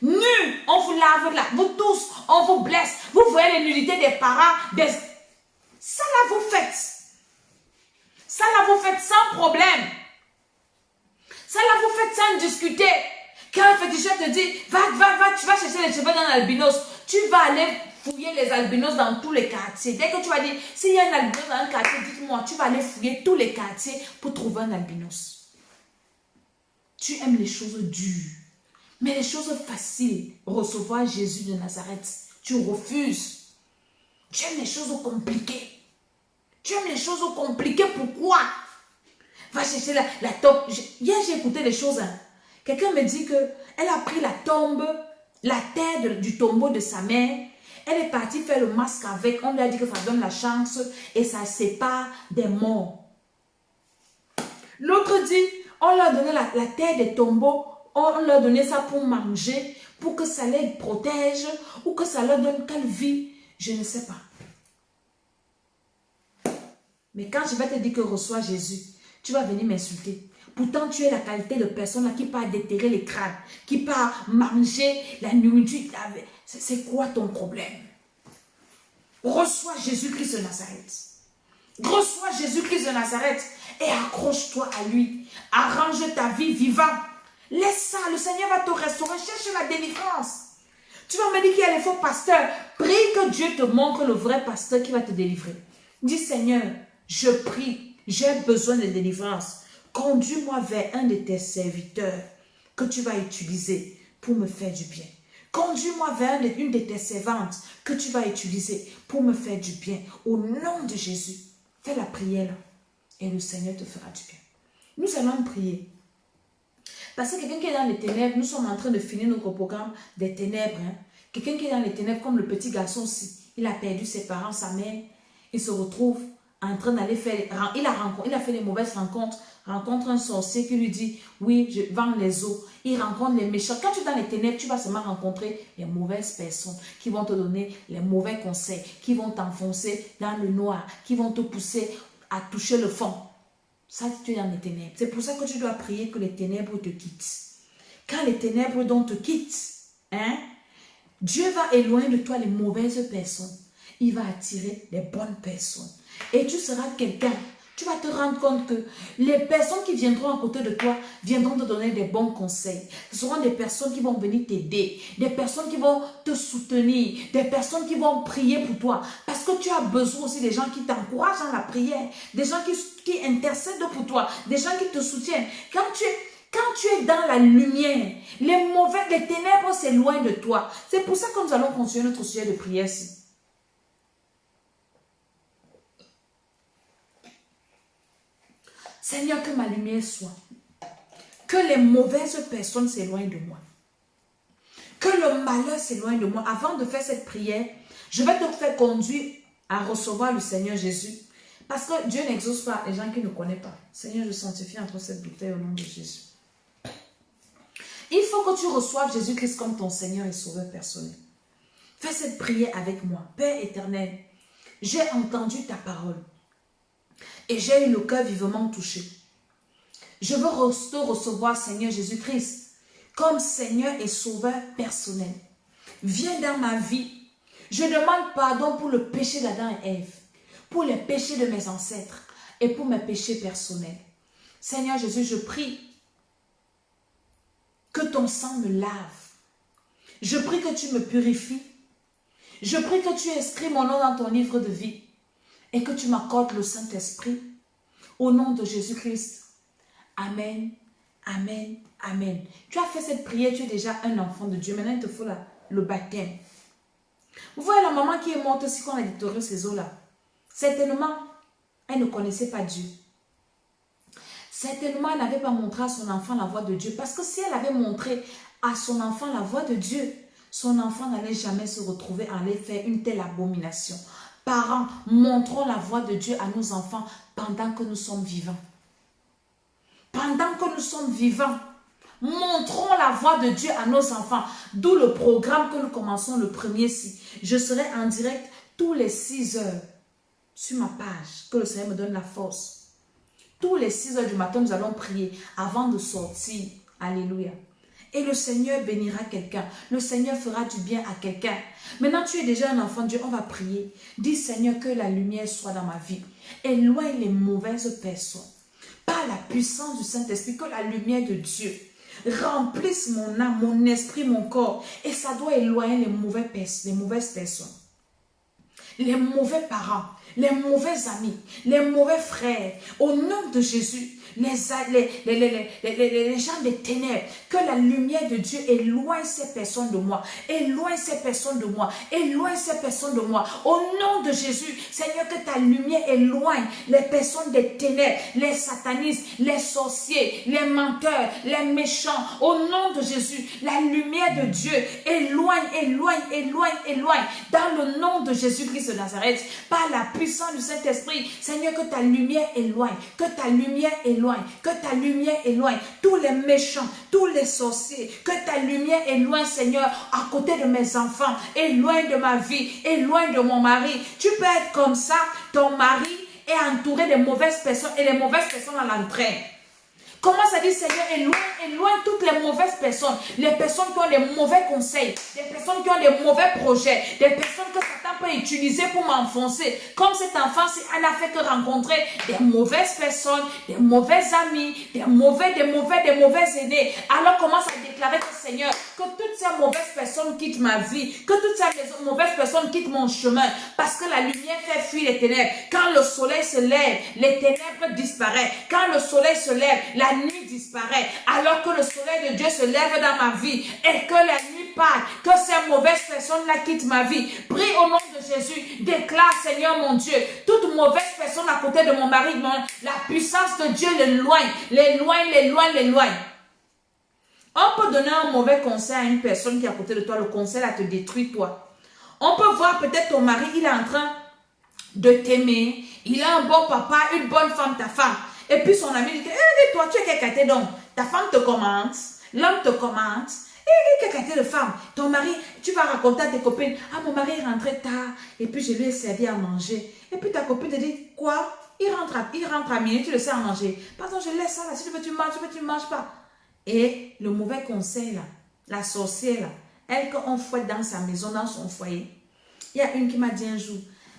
Nu, on vous lave là, vous tous, on vous blesse. Vous voyez les nudités des parents. Ça là vous faites. Ça là vous faites sans problème. Ça là vous faites sans discuter. Quand un féticheur te dit, va, tu vas chercher les cheveux dans l'albinos, tu vas aller fouiller les albinos dans tous les quartiers. Dès que tu vas dire, s'il y a un albinos dans un quartier, dites-moi, tu vas aller fouiller tous les quartiers pour trouver un albinos. Tu aimes les choses dures, mais les choses faciles, recevoir Jésus de Nazareth, tu refuses. Tu aimes les choses compliquées. Tu aimes les choses compliquées, pourquoi? Va chercher la tombe. Hier, j'ai écouté les choses. Quelqu'un me dit qu'elle a pris la terre du tombeau de sa mère. Elle est partie faire le masque avec. On lui a dit que ça donne la chance et ça sépare des morts. L'autre dit, on leur a donné la terre des tombeaux. On leur a donné ça pour manger, pour que ça les protège ou que ça leur donne quelle vie. Je ne sais pas. Mais quand je vais te dire que reçois Jésus, tu vas venir m'insulter. Pourtant, tu es la qualité de personne là qui part déterrer les crânes, qui part manger la nourriture. C'est quoi ton problème? Reçois Jésus-Christ de Nazareth. Reçois Jésus-Christ de Nazareth et accroche-toi à lui. Arrange ta vie vivante. Laisse ça, le Seigneur va te restaurer. Cherche la délivrance. Tu vas me dire qu'il y a les faux pasteurs. Prie que Dieu te montre le vrai pasteur qui va te délivrer. Dis Seigneur, je prie, j'ai besoin de délivrance. Conduis-moi vers un de tes serviteurs que tu vas utiliser pour me faire du bien. Conduis-moi vers une de tes servantes que tu vas utiliser pour me faire du bien. Au nom de Jésus, fais la prière et le Seigneur te fera du bien. Nous allons prier. Parce que quelqu'un qui est dans les ténèbres, nous sommes en train de finir notre programme des ténèbres. Quelqu'un qui est dans les ténèbres, comme le petit garçon aussi, il a perdu ses parents, sa mère. Il se retrouve en train d'aller faire... Il a fait les mauvaises rencontres. Rencontre un sorcier qui lui dit, oui, je vends les os. Il rencontre les méchants. Quand tu es dans les ténèbres, tu vas seulement rencontrer les mauvaises personnes qui vont te donner les mauvais conseils, qui vont t'enfoncer dans le noir, qui vont te pousser à toucher le fond. Ça, tu es dans les ténèbres. C'est pour ça que tu dois prier que les ténèbres te quittent. Quand les ténèbres te quittent, Dieu va éloigner de toi les mauvaises personnes. Il va attirer les bonnes personnes. Et tu seras quelqu'un. Tu vas te rendre compte que les personnes qui viendront à côté de toi viendront te donner des bons conseils. Ce seront des personnes qui vont venir t'aider, des personnes qui vont te soutenir, des personnes qui vont prier pour toi. Parce que tu as besoin aussi des gens qui t'encouragent dans la prière, des gens qui intercèdent pour toi, des gens qui te soutiennent. Quand tu es dans la lumière, les ténèbres s'éloignent de toi. C'est pour ça que nous allons continuer notre sujet de prière ici. Seigneur, que ma lumière soit. Que les mauvaises personnes s'éloignent de moi. Que le malheur s'éloigne de moi. Avant de faire cette prière, je vais te faire conduire à recevoir le Seigneur Jésus Parce que Dieu n'exauce pas les gens qui ne connaissent pas. Seigneur, je sanctifie entre cette bouteille au nom de Jésus. Il faut que tu reçoives Jésus-Christ comme ton Seigneur et Sauveur personnel. Fais cette prière avec moi. Père éternel, j'ai entendu ta parole et j'ai eu le cœur vivement touché. Je veux te recevoir, Seigneur Jésus-Christ, comme Seigneur et Sauveur personnel. Viens dans ma vie. Je demande pardon pour le péché d'Adam et Ève, pour les péchés de mes ancêtres et pour mes péchés personnels. Seigneur Jésus, je prie que ton sang me lave. Je prie que tu me purifies. Je prie que tu inscris mon nom dans ton livre de vie et que tu m'accordes le Saint-Esprit. Au nom de Jésus-Christ. Amen, amen, amen. Tu as fait cette prière, tu es déjà un enfant de Dieu. Maintenant, il te faut le baptême. Vous voyez la maman qui est morte aussi quand elle a détourné ces eaux-là. Certainement, elle ne connaissait pas Dieu. Certainement, elle n'avait pas montré à son enfant la voie de Dieu. Parce que si elle avait montré à son enfant la voie de Dieu, son enfant n'allait jamais se retrouver à aller faire une telle abomination. Parents, montrons la voie de Dieu à nos enfants pendant que nous sommes vivants. Pendant que nous sommes vivants, montrons la voie de Dieu à nos enfants. D'où le programme que nous commençons le 1er. Je serai en direct tous les 6 heures sur ma page. Que le Seigneur me donne la force. Tous les 6 heures du matin, nous allons prier avant de sortir. Alléluia. Et le Seigneur bénira quelqu'un. Le Seigneur fera du bien à quelqu'un. Maintenant, tu es déjà un enfant de Dieu. On va prier. Dis, Seigneur, que la lumière soit dans ma vie. Éloigne les mauvaises personnes. Par la puissance du Saint-Esprit, que la lumière de Dieu remplisse mon âme, mon esprit, mon corps. Et ça doit éloigner les mauvaises personnes. Les mauvais parents, les mauvais amis, les mauvais frères. Au nom de Jésus, les gens des ténèbres, que la lumière de Dieu éloigne ces personnes de moi, éloigne ces personnes de moi, éloigne ces personnes de moi. Au nom de Jésus, Seigneur, que ta lumière éloigne les personnes des ténèbres, les satanistes, les sorciers, les menteurs, les méchants. Au nom de Jésus, la lumière de Dieu éloigne, éloigne, éloigne, éloigne. Dans le nom de Jésus-Christ de Nazareth, par la puissance du Saint-Esprit, Seigneur, que ta lumière éloigne, que ta lumière éloigne, que ta lumière éloigne tous les méchants, tous les sorciers, que ta lumière éloigne, Seigneur, à côté de mes enfants, éloigne de ma vie, éloigne de mon mari. Tu peux être comme ça, ton mari est entouré de mauvaises personnes et les mauvaises personnes à l'entraîne. Commence à dire, Seigneur, éloigne toutes les mauvaises personnes, les personnes qui ont des mauvais conseils, des personnes qui ont des mauvais projets, des personnes que Satan peut utiliser pour m'enfoncer. Comme cet enfant-ci, elle n'a fait que rencontrer des mauvaises personnes, des mauvais amis, des mauvais aînés. Alors commence à déclarer que, Seigneur, que toutes ces mauvaises personnes quittent ma vie, que toutes ces mauvaises personnes quittent mon chemin, parce que la lumière fait fuir les ténèbres. Quand le soleil se lève, les ténèbres disparaissent. Quand le soleil se lève, la nuit disparaît, alors que le soleil de Dieu se lève dans ma vie et que la nuit part, que ces mauvaises personnes-là quittent ma vie. Prie au nom de Jésus, déclare, Seigneur mon Dieu, toute mauvaise personne à côté de mon mari, la puissance de Dieu l'éloigne. On peut donner un mauvais conseil à une personne qui est à côté de toi, le conseil là te détruit toi. On peut voir peut-être ton mari, il est en train de t'aimer, il a un bon papa, une bonne femme, ta femme. Et puis son ami dit, toi, tu es quel quartier donc? Ta femme te commente, l'homme te commente. Quel quartier de femme? Ton mari, tu vas raconter à tes copines, ah, mon mari est rentré tard, et puis je lui ai servi à manger. Et puis ta copine te dit, quoi? Il rentre à minuit, tu le sais à manger. Pardon, je laisse ça là, si tu veux, tu manges pas. Et le mauvais conseil là, la sorcière là, elle qu'on fouette dans sa maison, dans son foyer. Il y a une qui m'a dit un jour,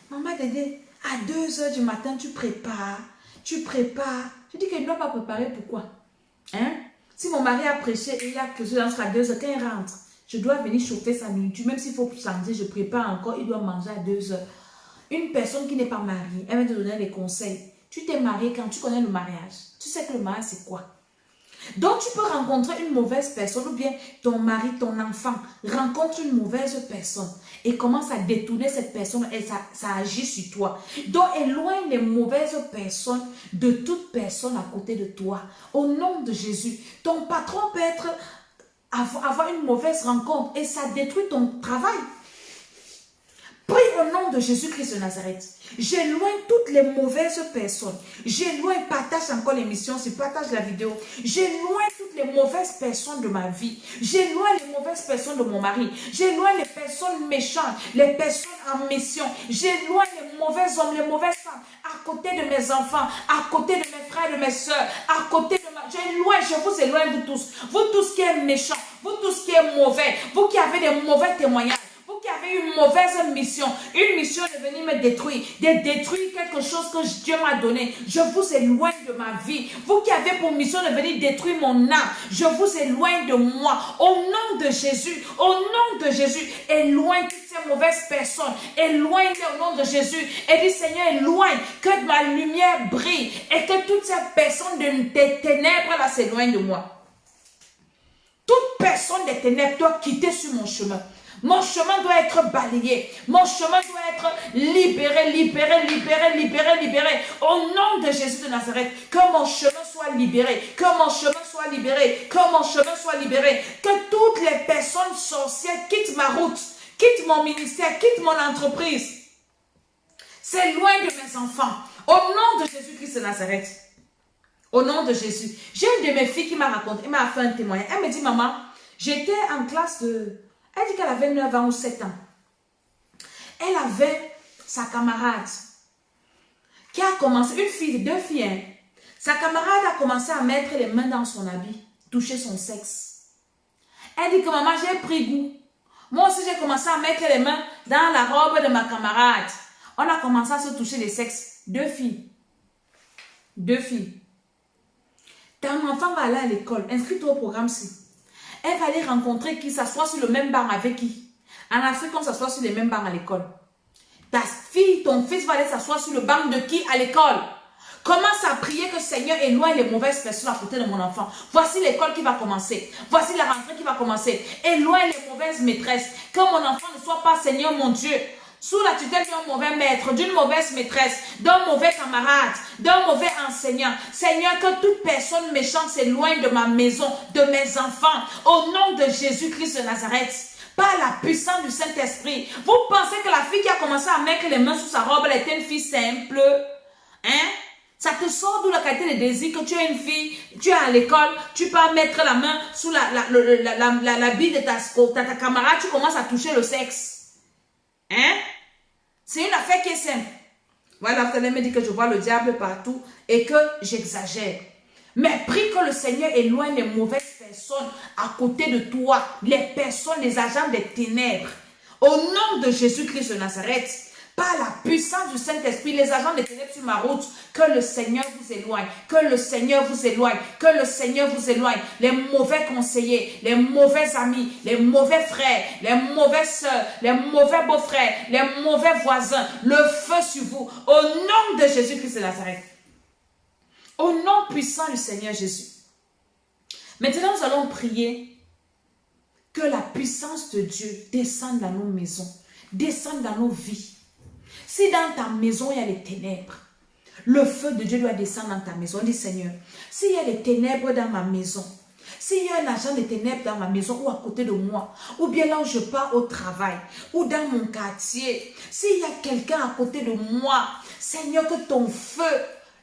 maman Dédé, à 2 heures du matin, tu prépares. Je dis qu'elle ne doit pas préparer, pourquoi? Hein? Si mon mari a prêché et il a que je lance à 2 heures, quand il rentre, je dois venir chauffer sa nourriture. Même s'il faut changer, je prépare encore, il doit manger à 2 heures. Une personne qui n'est pas mariée, elle va te donner des conseils. Tu t'es marié quand tu connais le mariage. Tu sais que le mariage, c'est quoi? Donc, tu peux rencontrer une mauvaise personne ou bien ton mari, ton enfant rencontre une mauvaise personne et commence à détourner cette personne et ça agit sur toi. Donc, éloigne les mauvaises personnes de toute personne à côté de toi. Au nom de Jésus, ton patron peut avoir une mauvaise rencontre et ça détruit ton travail. Prie au nom nom de Jésus-Christ de Nazareth, j'éloigne toutes les mauvaises personnes. J'éloigne, partage encore l'émission, si partage la vidéo. J'éloigne toutes les mauvaises personnes de ma vie. J'éloigne les mauvaises personnes de mon mari. J'éloigne les personnes méchantes, les personnes en mission. J'éloigne les mauvais hommes, les mauvaises femmes à côté de mes enfants, à côté de mes frères, de mes soeurs, à côté de ma... Je vous éloigne vous tous qui êtes méchants, vous tous qui êtes mauvais, vous qui avez des mauvais témoignages. Vous qui avez une mauvaise mission, une mission de venir me détruire, de détruire quelque chose que Dieu m'a donné, je vous éloigne de ma vie. Vous qui avez pour mission de venir détruire mon âme, je vous éloigne de moi. Au nom de Jésus, éloigne toutes ces mauvaises personnes, éloigne-les au nom de Jésus. Et dis Seigneur, éloigne, que ma lumière brille et que toutes ces personnes des ténèbres là s'éloignent de moi. Toute personne des ténèbres doit quitter sur mon chemin. Mon chemin doit être balayé. Mon chemin doit être libéré. Au nom de Jésus de Nazareth, que mon chemin soit libéré. Que toutes les personnes sorcières quittent ma route, quittent mon ministère, quittent mon entreprise. S'éloignent de mes enfants. Au nom de Jésus-Christ de Nazareth. Au nom de Jésus. J'ai une de mes filles qui m'a raconté, elle m'a fait un témoignage. Elle me dit, maman, j'étais en classe de... Elle dit qu'elle avait 9 ans ou 7 ans. Elle avait sa camarade qui a commencé, une fille, 2 filles. Hein. Sa camarade a commencé à mettre les mains dans son habit, toucher son sexe. Elle dit que maman, j'ai pris goût. Moi aussi, j'ai commencé à mettre les mains dans la robe de ma camarade. On a commencé à se toucher les sexes. 2 filles. 2 filles. Ton enfant va aller à l'école. Inscris-toi au programme-ci. Elle va aller rencontrer qui s'assoit sur le même banc avec qui. En Afrique, on s'assoit sur les mêmes bancs à l'école. Ta fille, ton fils va aller s'asseoir sur le banc de qui à l'école. Commence à prier que Seigneur éloigne les mauvaises personnes à côté de mon enfant. Voici l'école qui va commencer. Voici la rentrée qui va commencer. Éloigne les mauvaises maîtresses. Que mon enfant ne soit pas, Seigneur mon Dieu, sous la tutelle d'un mauvais maître, d'une mauvaise maîtresse, d'un mauvais camarade, d'un mauvais enseignant. Seigneur, que toute personne méchante s'éloigne de ma maison, de mes enfants. Au nom de Jésus-Christ de Nazareth, par la puissance du Saint-Esprit. Vous pensez que la fille qui a commencé à mettre les mains sous sa robe, elle était une fille simple? Hein? Ça te sort d'où la qualité de désir que tu es une fille, tu es à l'école, tu peux mettre la main sous l'habit de ta camarade, tu commences à toucher le sexe. Hein? C'est une affaire qui est simple. Voilà, vous allez me dire que je vois le diable partout et que j'exagère. Mais prie que le Seigneur éloigne les mauvaises personnes à côté de toi, les personnes, les agents des ténèbres. Au nom de Jésus-Christ de Nazareth, par la puissance du Saint-Esprit, les agents des ténèbres sur ma route, que le Seigneur vous éloigne, que le Seigneur vous éloigne, que le Seigneur vous éloigne. Les mauvais conseillers, les mauvais amis, les mauvais frères, les mauvaises sœurs, les mauvais beaux-frères, les mauvais voisins, le feu sur vous, au nom de Jésus-Christ de Nazareth. Au nom puissant du Seigneur Jésus. Maintenant, nous allons prier que la puissance de Dieu descende dans nos maisons, descende dans nos vies. Si dans ta maison, il y a les ténèbres, le feu de Dieu doit descendre dans ta maison. Dis Seigneur, s'il y a les ténèbres dans ma maison, s'il y a un agent de ténèbres dans ma maison ou à côté de moi, ou bien là où je pars au travail, ou dans mon quartier, s'il y a quelqu'un à côté de moi, Seigneur, que ton feu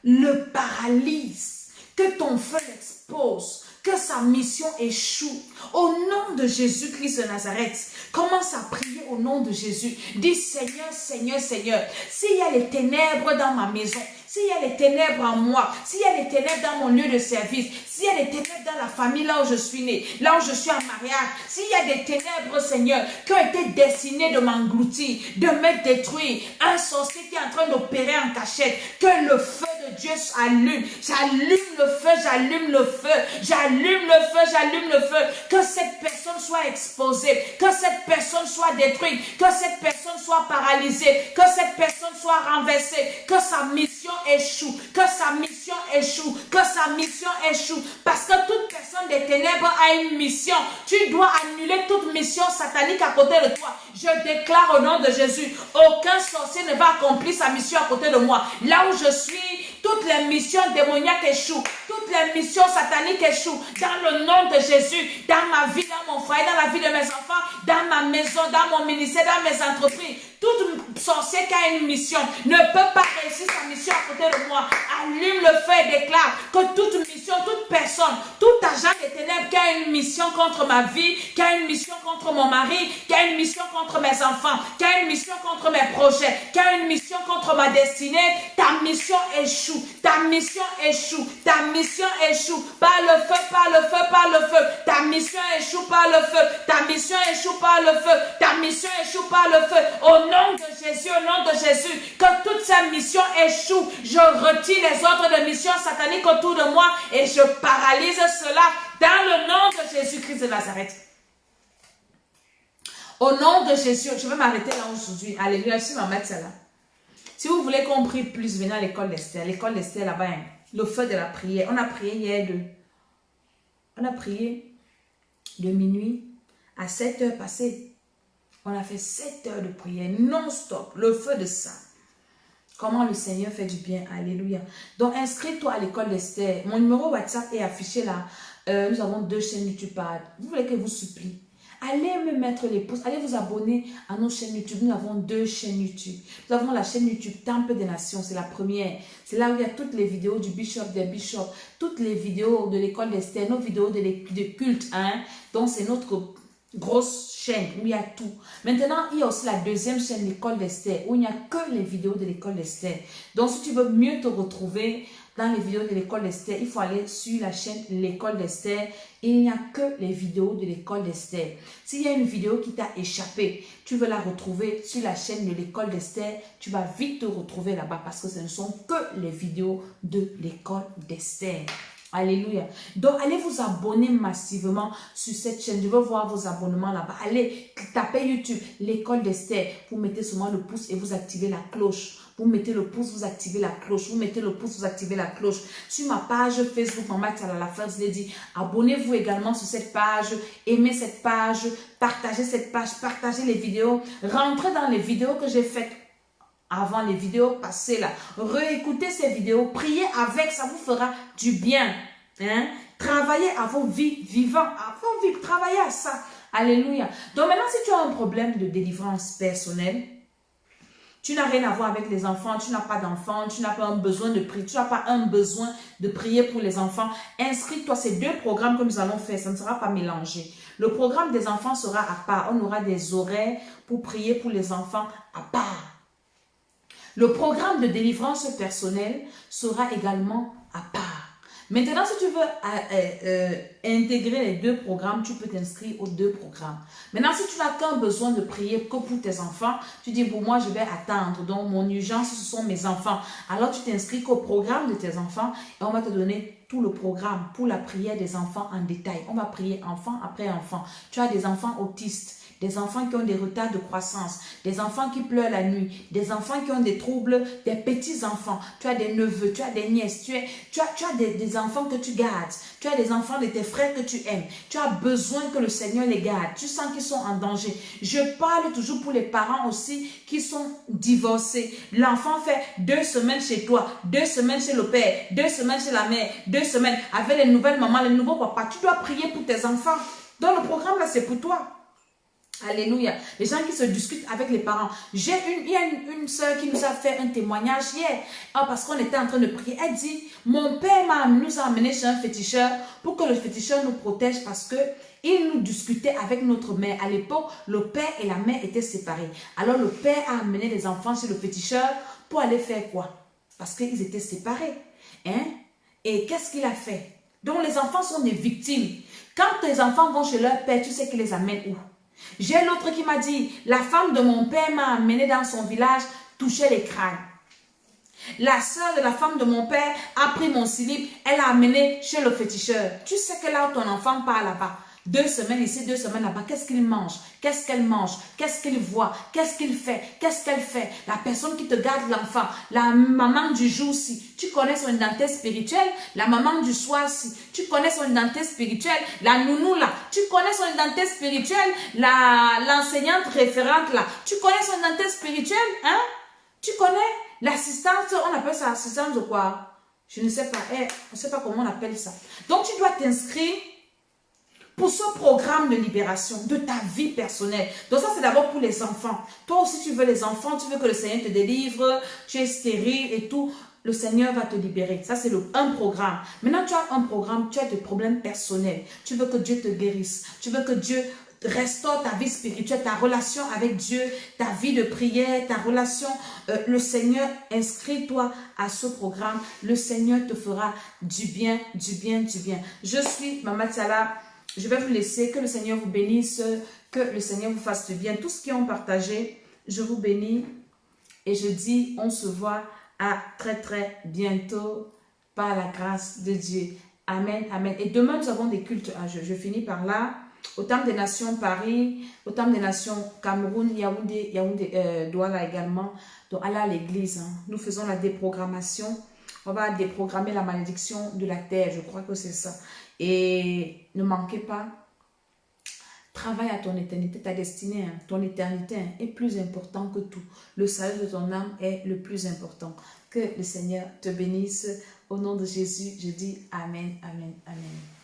le paralyse, que ton feu l'expose, que sa mission échoue. Au nom de Jésus-Christ de Nazareth, commence à prier au nom de Jésus. Dis Seigneur, Seigneur, Seigneur, s'il y a les ténèbres dans ma maison, s'il y a les ténèbres en moi, s'il y a les ténèbres dans mon lieu de service, s'il y a les ténèbres dans la famille là où je suis né, là où je suis en mariage, s'il y a des ténèbres, Seigneur, qui ont été destinées de m'engloutir, de me détruire, un sorcier qui est en train d'opérer en cachette, que le feu de Dieu s'allume. J'allume le feu, j'allume le feu, j'allume le feu, j'allume le feu. Que cette personne soit exposée, que cette personne soit détruite, que cette personne soit paralysée, que cette personne soit renversée, que sa mission échoue, que sa mission échoue, que sa mission échoue. Parce que toute personne des ténèbres a une mission. Tu dois annuler toute mission satanique à côté de toi. Je déclare au nom de Jésus, aucun sorcier ne va accomplir sa mission à côté de moi. Là où je suis, toutes les missions démoniaques échouent. Toutes les missions sataniques échouent. Dans le nom de Jésus, dans ma vie, dans mon foyer, dans la vie de mes enfants, dans ma maison, dans mon ministère, dans mes entreprises. Toute sorcier qui a une mission ne peut pas réussir sa mission à côté de moi. Allume le feu et déclare que toute mission, toute personne, tout agent des ténèbres qui a une mission contre ma vie, qui a une mission contre mon mari, qui a une mission contre mes enfants, qui a une mission contre mes projets, qui a une mission contre ma destinée, ta mission échoue, ta mission échoue, ta mission échoue, par le feu, par le feu, par le feu, ta mission échoue par le feu, ta mission échoue par le feu, ta mission échoue par le feu, au nom de Jésus, au nom de Jésus, que toute cette mission échoue, je retire les ordres de mission satanique autour de moi et je paralyse cela dans le nom de Jésus-Christ de Nazareth. Au nom de Jésus, je vais m'arrêter là aujourd'hui. Alléluia, je vais mettre ça là. Si vous voulez qu'on prie plus, venez à l'école d'Esther. L'école d'Esther là-bas, hein, le feu de la prière. On a prié hier de minuit à 7 heures passées. On a fait 7 heures de prière non-stop. Le feu de ça. Comment le Seigneur fait du bien. Alléluia. Donc, inscris-toi à l'école d'Esther. Mon numéro WhatsApp est affiché là. Nous avons 2 chaînes YouTube. Vous voulez que je vous supplie? Allez me mettre les pouces. Allez vous abonner à nos chaînes YouTube. Nous avons 2 chaînes YouTube. Nous avons la chaîne YouTube Temple des Nations. C'est la première. C'est là où il y a toutes les vidéos du Bishop, des Bishops. Toutes les vidéos de l'école d'Esther. Nos vidéos de culte. Hein? Donc, c'est notre grosse chaîne où il y a tout. Maintenant, il y a aussi la deuxième chaîne, l'école d'Esther, où il n'y a que les vidéos de l'école d'Esther. Donc, si tu veux mieux te retrouver dans les vidéos de l'école d'Esther, il faut aller sur la chaîne l'école d'Esther. Il n'y a que les vidéos de l'école d'Esther. S'il y a une vidéo qui t'a échappé, tu veux la retrouver sur la chaîne de l'école d'Esther, tu vas vite te retrouver là-bas parce que ce ne sont que les vidéos de l'école d'Esther. Alléluia. Donc, allez vous abonner massivement sur cette chaîne. Je veux voir vos abonnements là-bas. Allez, tapez YouTube, l'école d'Esther. Vous mettez seulement le pouce et vous activez la cloche. Vous mettez le pouce, vous activez la cloche. Vous mettez le pouce, vous activez la cloche. Sur ma page Facebook, Maman Tchalala First Lady, abonnez-vous également sur cette page. Aimez cette page. Partagez cette page. Partagez les vidéos. Rentrez dans les vidéos que j'ai faites avant, les vidéos passées là. Réécoutez ces vidéos. Priez avec, ça vous fera du bien. Hein? Travaillez à vos vies vivantes. À vos vies, travaillez à ça. Alléluia. Donc maintenant, si tu as un problème de délivrance personnelle, tu n'as rien à voir avec les enfants, tu n'as pas d'enfants, tu n'as pas un besoin de prier, tu n'as pas un besoin de prier pour les enfants, inscris-toi. Ces 2 programmes que nous allons faire, ça ne sera pas mélangé. Le programme des enfants sera à part. On aura des horaires pour prier pour les enfants à part. Le programme de délivrance personnelle sera également à part. Maintenant, si tu veux intégrer les 2 programmes, tu peux t'inscrire aux 2 programmes. Maintenant, si tu n'as qu'un besoin de prier que pour tes enfants, tu dis, pour moi, je vais attendre. Donc, mon urgence, ce sont mes enfants. Alors, tu t'inscris qu'au programme de tes enfants et on va te donner tout le programme pour la prière des enfants en détail. On va prier enfant après enfant. Tu as des enfants autistes, des enfants qui ont des retards de croissance, des enfants qui pleurent la nuit, des enfants qui ont des troubles, des petits-enfants, tu as des neveux, tu as des nièces, tu as des enfants que tu gardes, tu as des enfants de tes frères que tu aimes, tu as besoin que le Seigneur les garde, tu sens qu'ils sont en danger. Je parle toujours pour les parents aussi qui sont divorcés. L'enfant fait 2 semaines chez toi, 2 semaines chez le père, 2 semaines chez la mère, 2 semaines avec les nouvelles mamans, les nouveaux papas. Tu dois prier pour tes enfants. Donc le programme là, c'est pour toi. Alléluia. Les gens qui se discutent avec les parents. Il y a une soeur qui nous a fait un témoignage hier. Parce qu'on était en train de prier. Elle dit, mon père nous a amené chez un féticheur pour que le féticheur nous protège parce que il nous discutait avec notre mère. À l'époque, le père et la mère étaient séparés. Alors le père a amené les enfants chez le féticheur pour aller faire quoi? Parce qu'ils étaient séparés. Hein? Et qu'est-ce qu'il a fait? Donc les enfants sont des victimes. Quand les enfants vont chez leur père, tu sais qu'ils les amènent où? J'ai l'autre qui m'a dit, la femme de mon père m'a amené dans son village toucher les crânes. La soeur de la femme de mon père a pris mon slip, elle l'a amené chez le féticheur. Tu sais que là où ton enfant part là-bas, 2 semaines ici, 2 semaines là-bas, qu'est-ce qu'il mange? Qu'est-ce qu'elle mange? Qu'est-ce qu'il voit? Qu'est-ce qu'il fait? Qu'est-ce qu'elle fait? La personne qui te garde l'enfant, la maman du jour-ci, tu connais son identité spirituelle? La maman du soir-ci, tu connais son identité spirituelle? La nounou là, tu connais son identité spirituelle? L'enseignante référente là, tu connais son identité spirituelle? Hein? Tu connais l'assistante, on appelle ça assistante de quoi? Je ne sais pas, on ne sait pas comment on appelle ça. Donc tu dois t'inscrire pour ce programme de libération de ta vie personnelle. Donc ça, c'est d'abord pour les enfants. Toi aussi, tu veux les enfants, tu veux que le Seigneur te délivre, tu es stérile et tout. Le Seigneur va te libérer. Ça, c'est un programme. Maintenant, tu as un programme, tu as des problèmes personnels. Tu veux que Dieu te guérisse. Tu veux que Dieu restaure ta vie spirituelle, ta relation avec Dieu, ta vie de prière, ta relation. Le Seigneur, inscris-toi à ce programme. Le Seigneur te fera du bien, du bien, du bien. Je suis Mama Tiala. Je vais vous laisser. Que le Seigneur vous bénisse. Que le Seigneur vous fasse du bien. Tous ceux qui ont partagé, je vous bénis. Et je dis, on se voit à très bientôt par la grâce de Dieu. Amen, amen. Et demain, nous avons des cultes à jeu. Je finis par là. Au Temple des Nations Paris, au Temple des Nations Cameroun, Yaoundé, Douala également. Donc, allez à l'église. Hein. Nous faisons la déprogrammation. On va déprogrammer la malédiction de la terre. Je crois que c'est ça. Et ne manquez pas. Travaille à ton éternité, ta destinée, hein, ton éternité hein, est plus important que tout. Le salut de ton âme est le plus important. Que le Seigneur te bénisse. Au nom de Jésus, je dis Amen, Amen, Amen.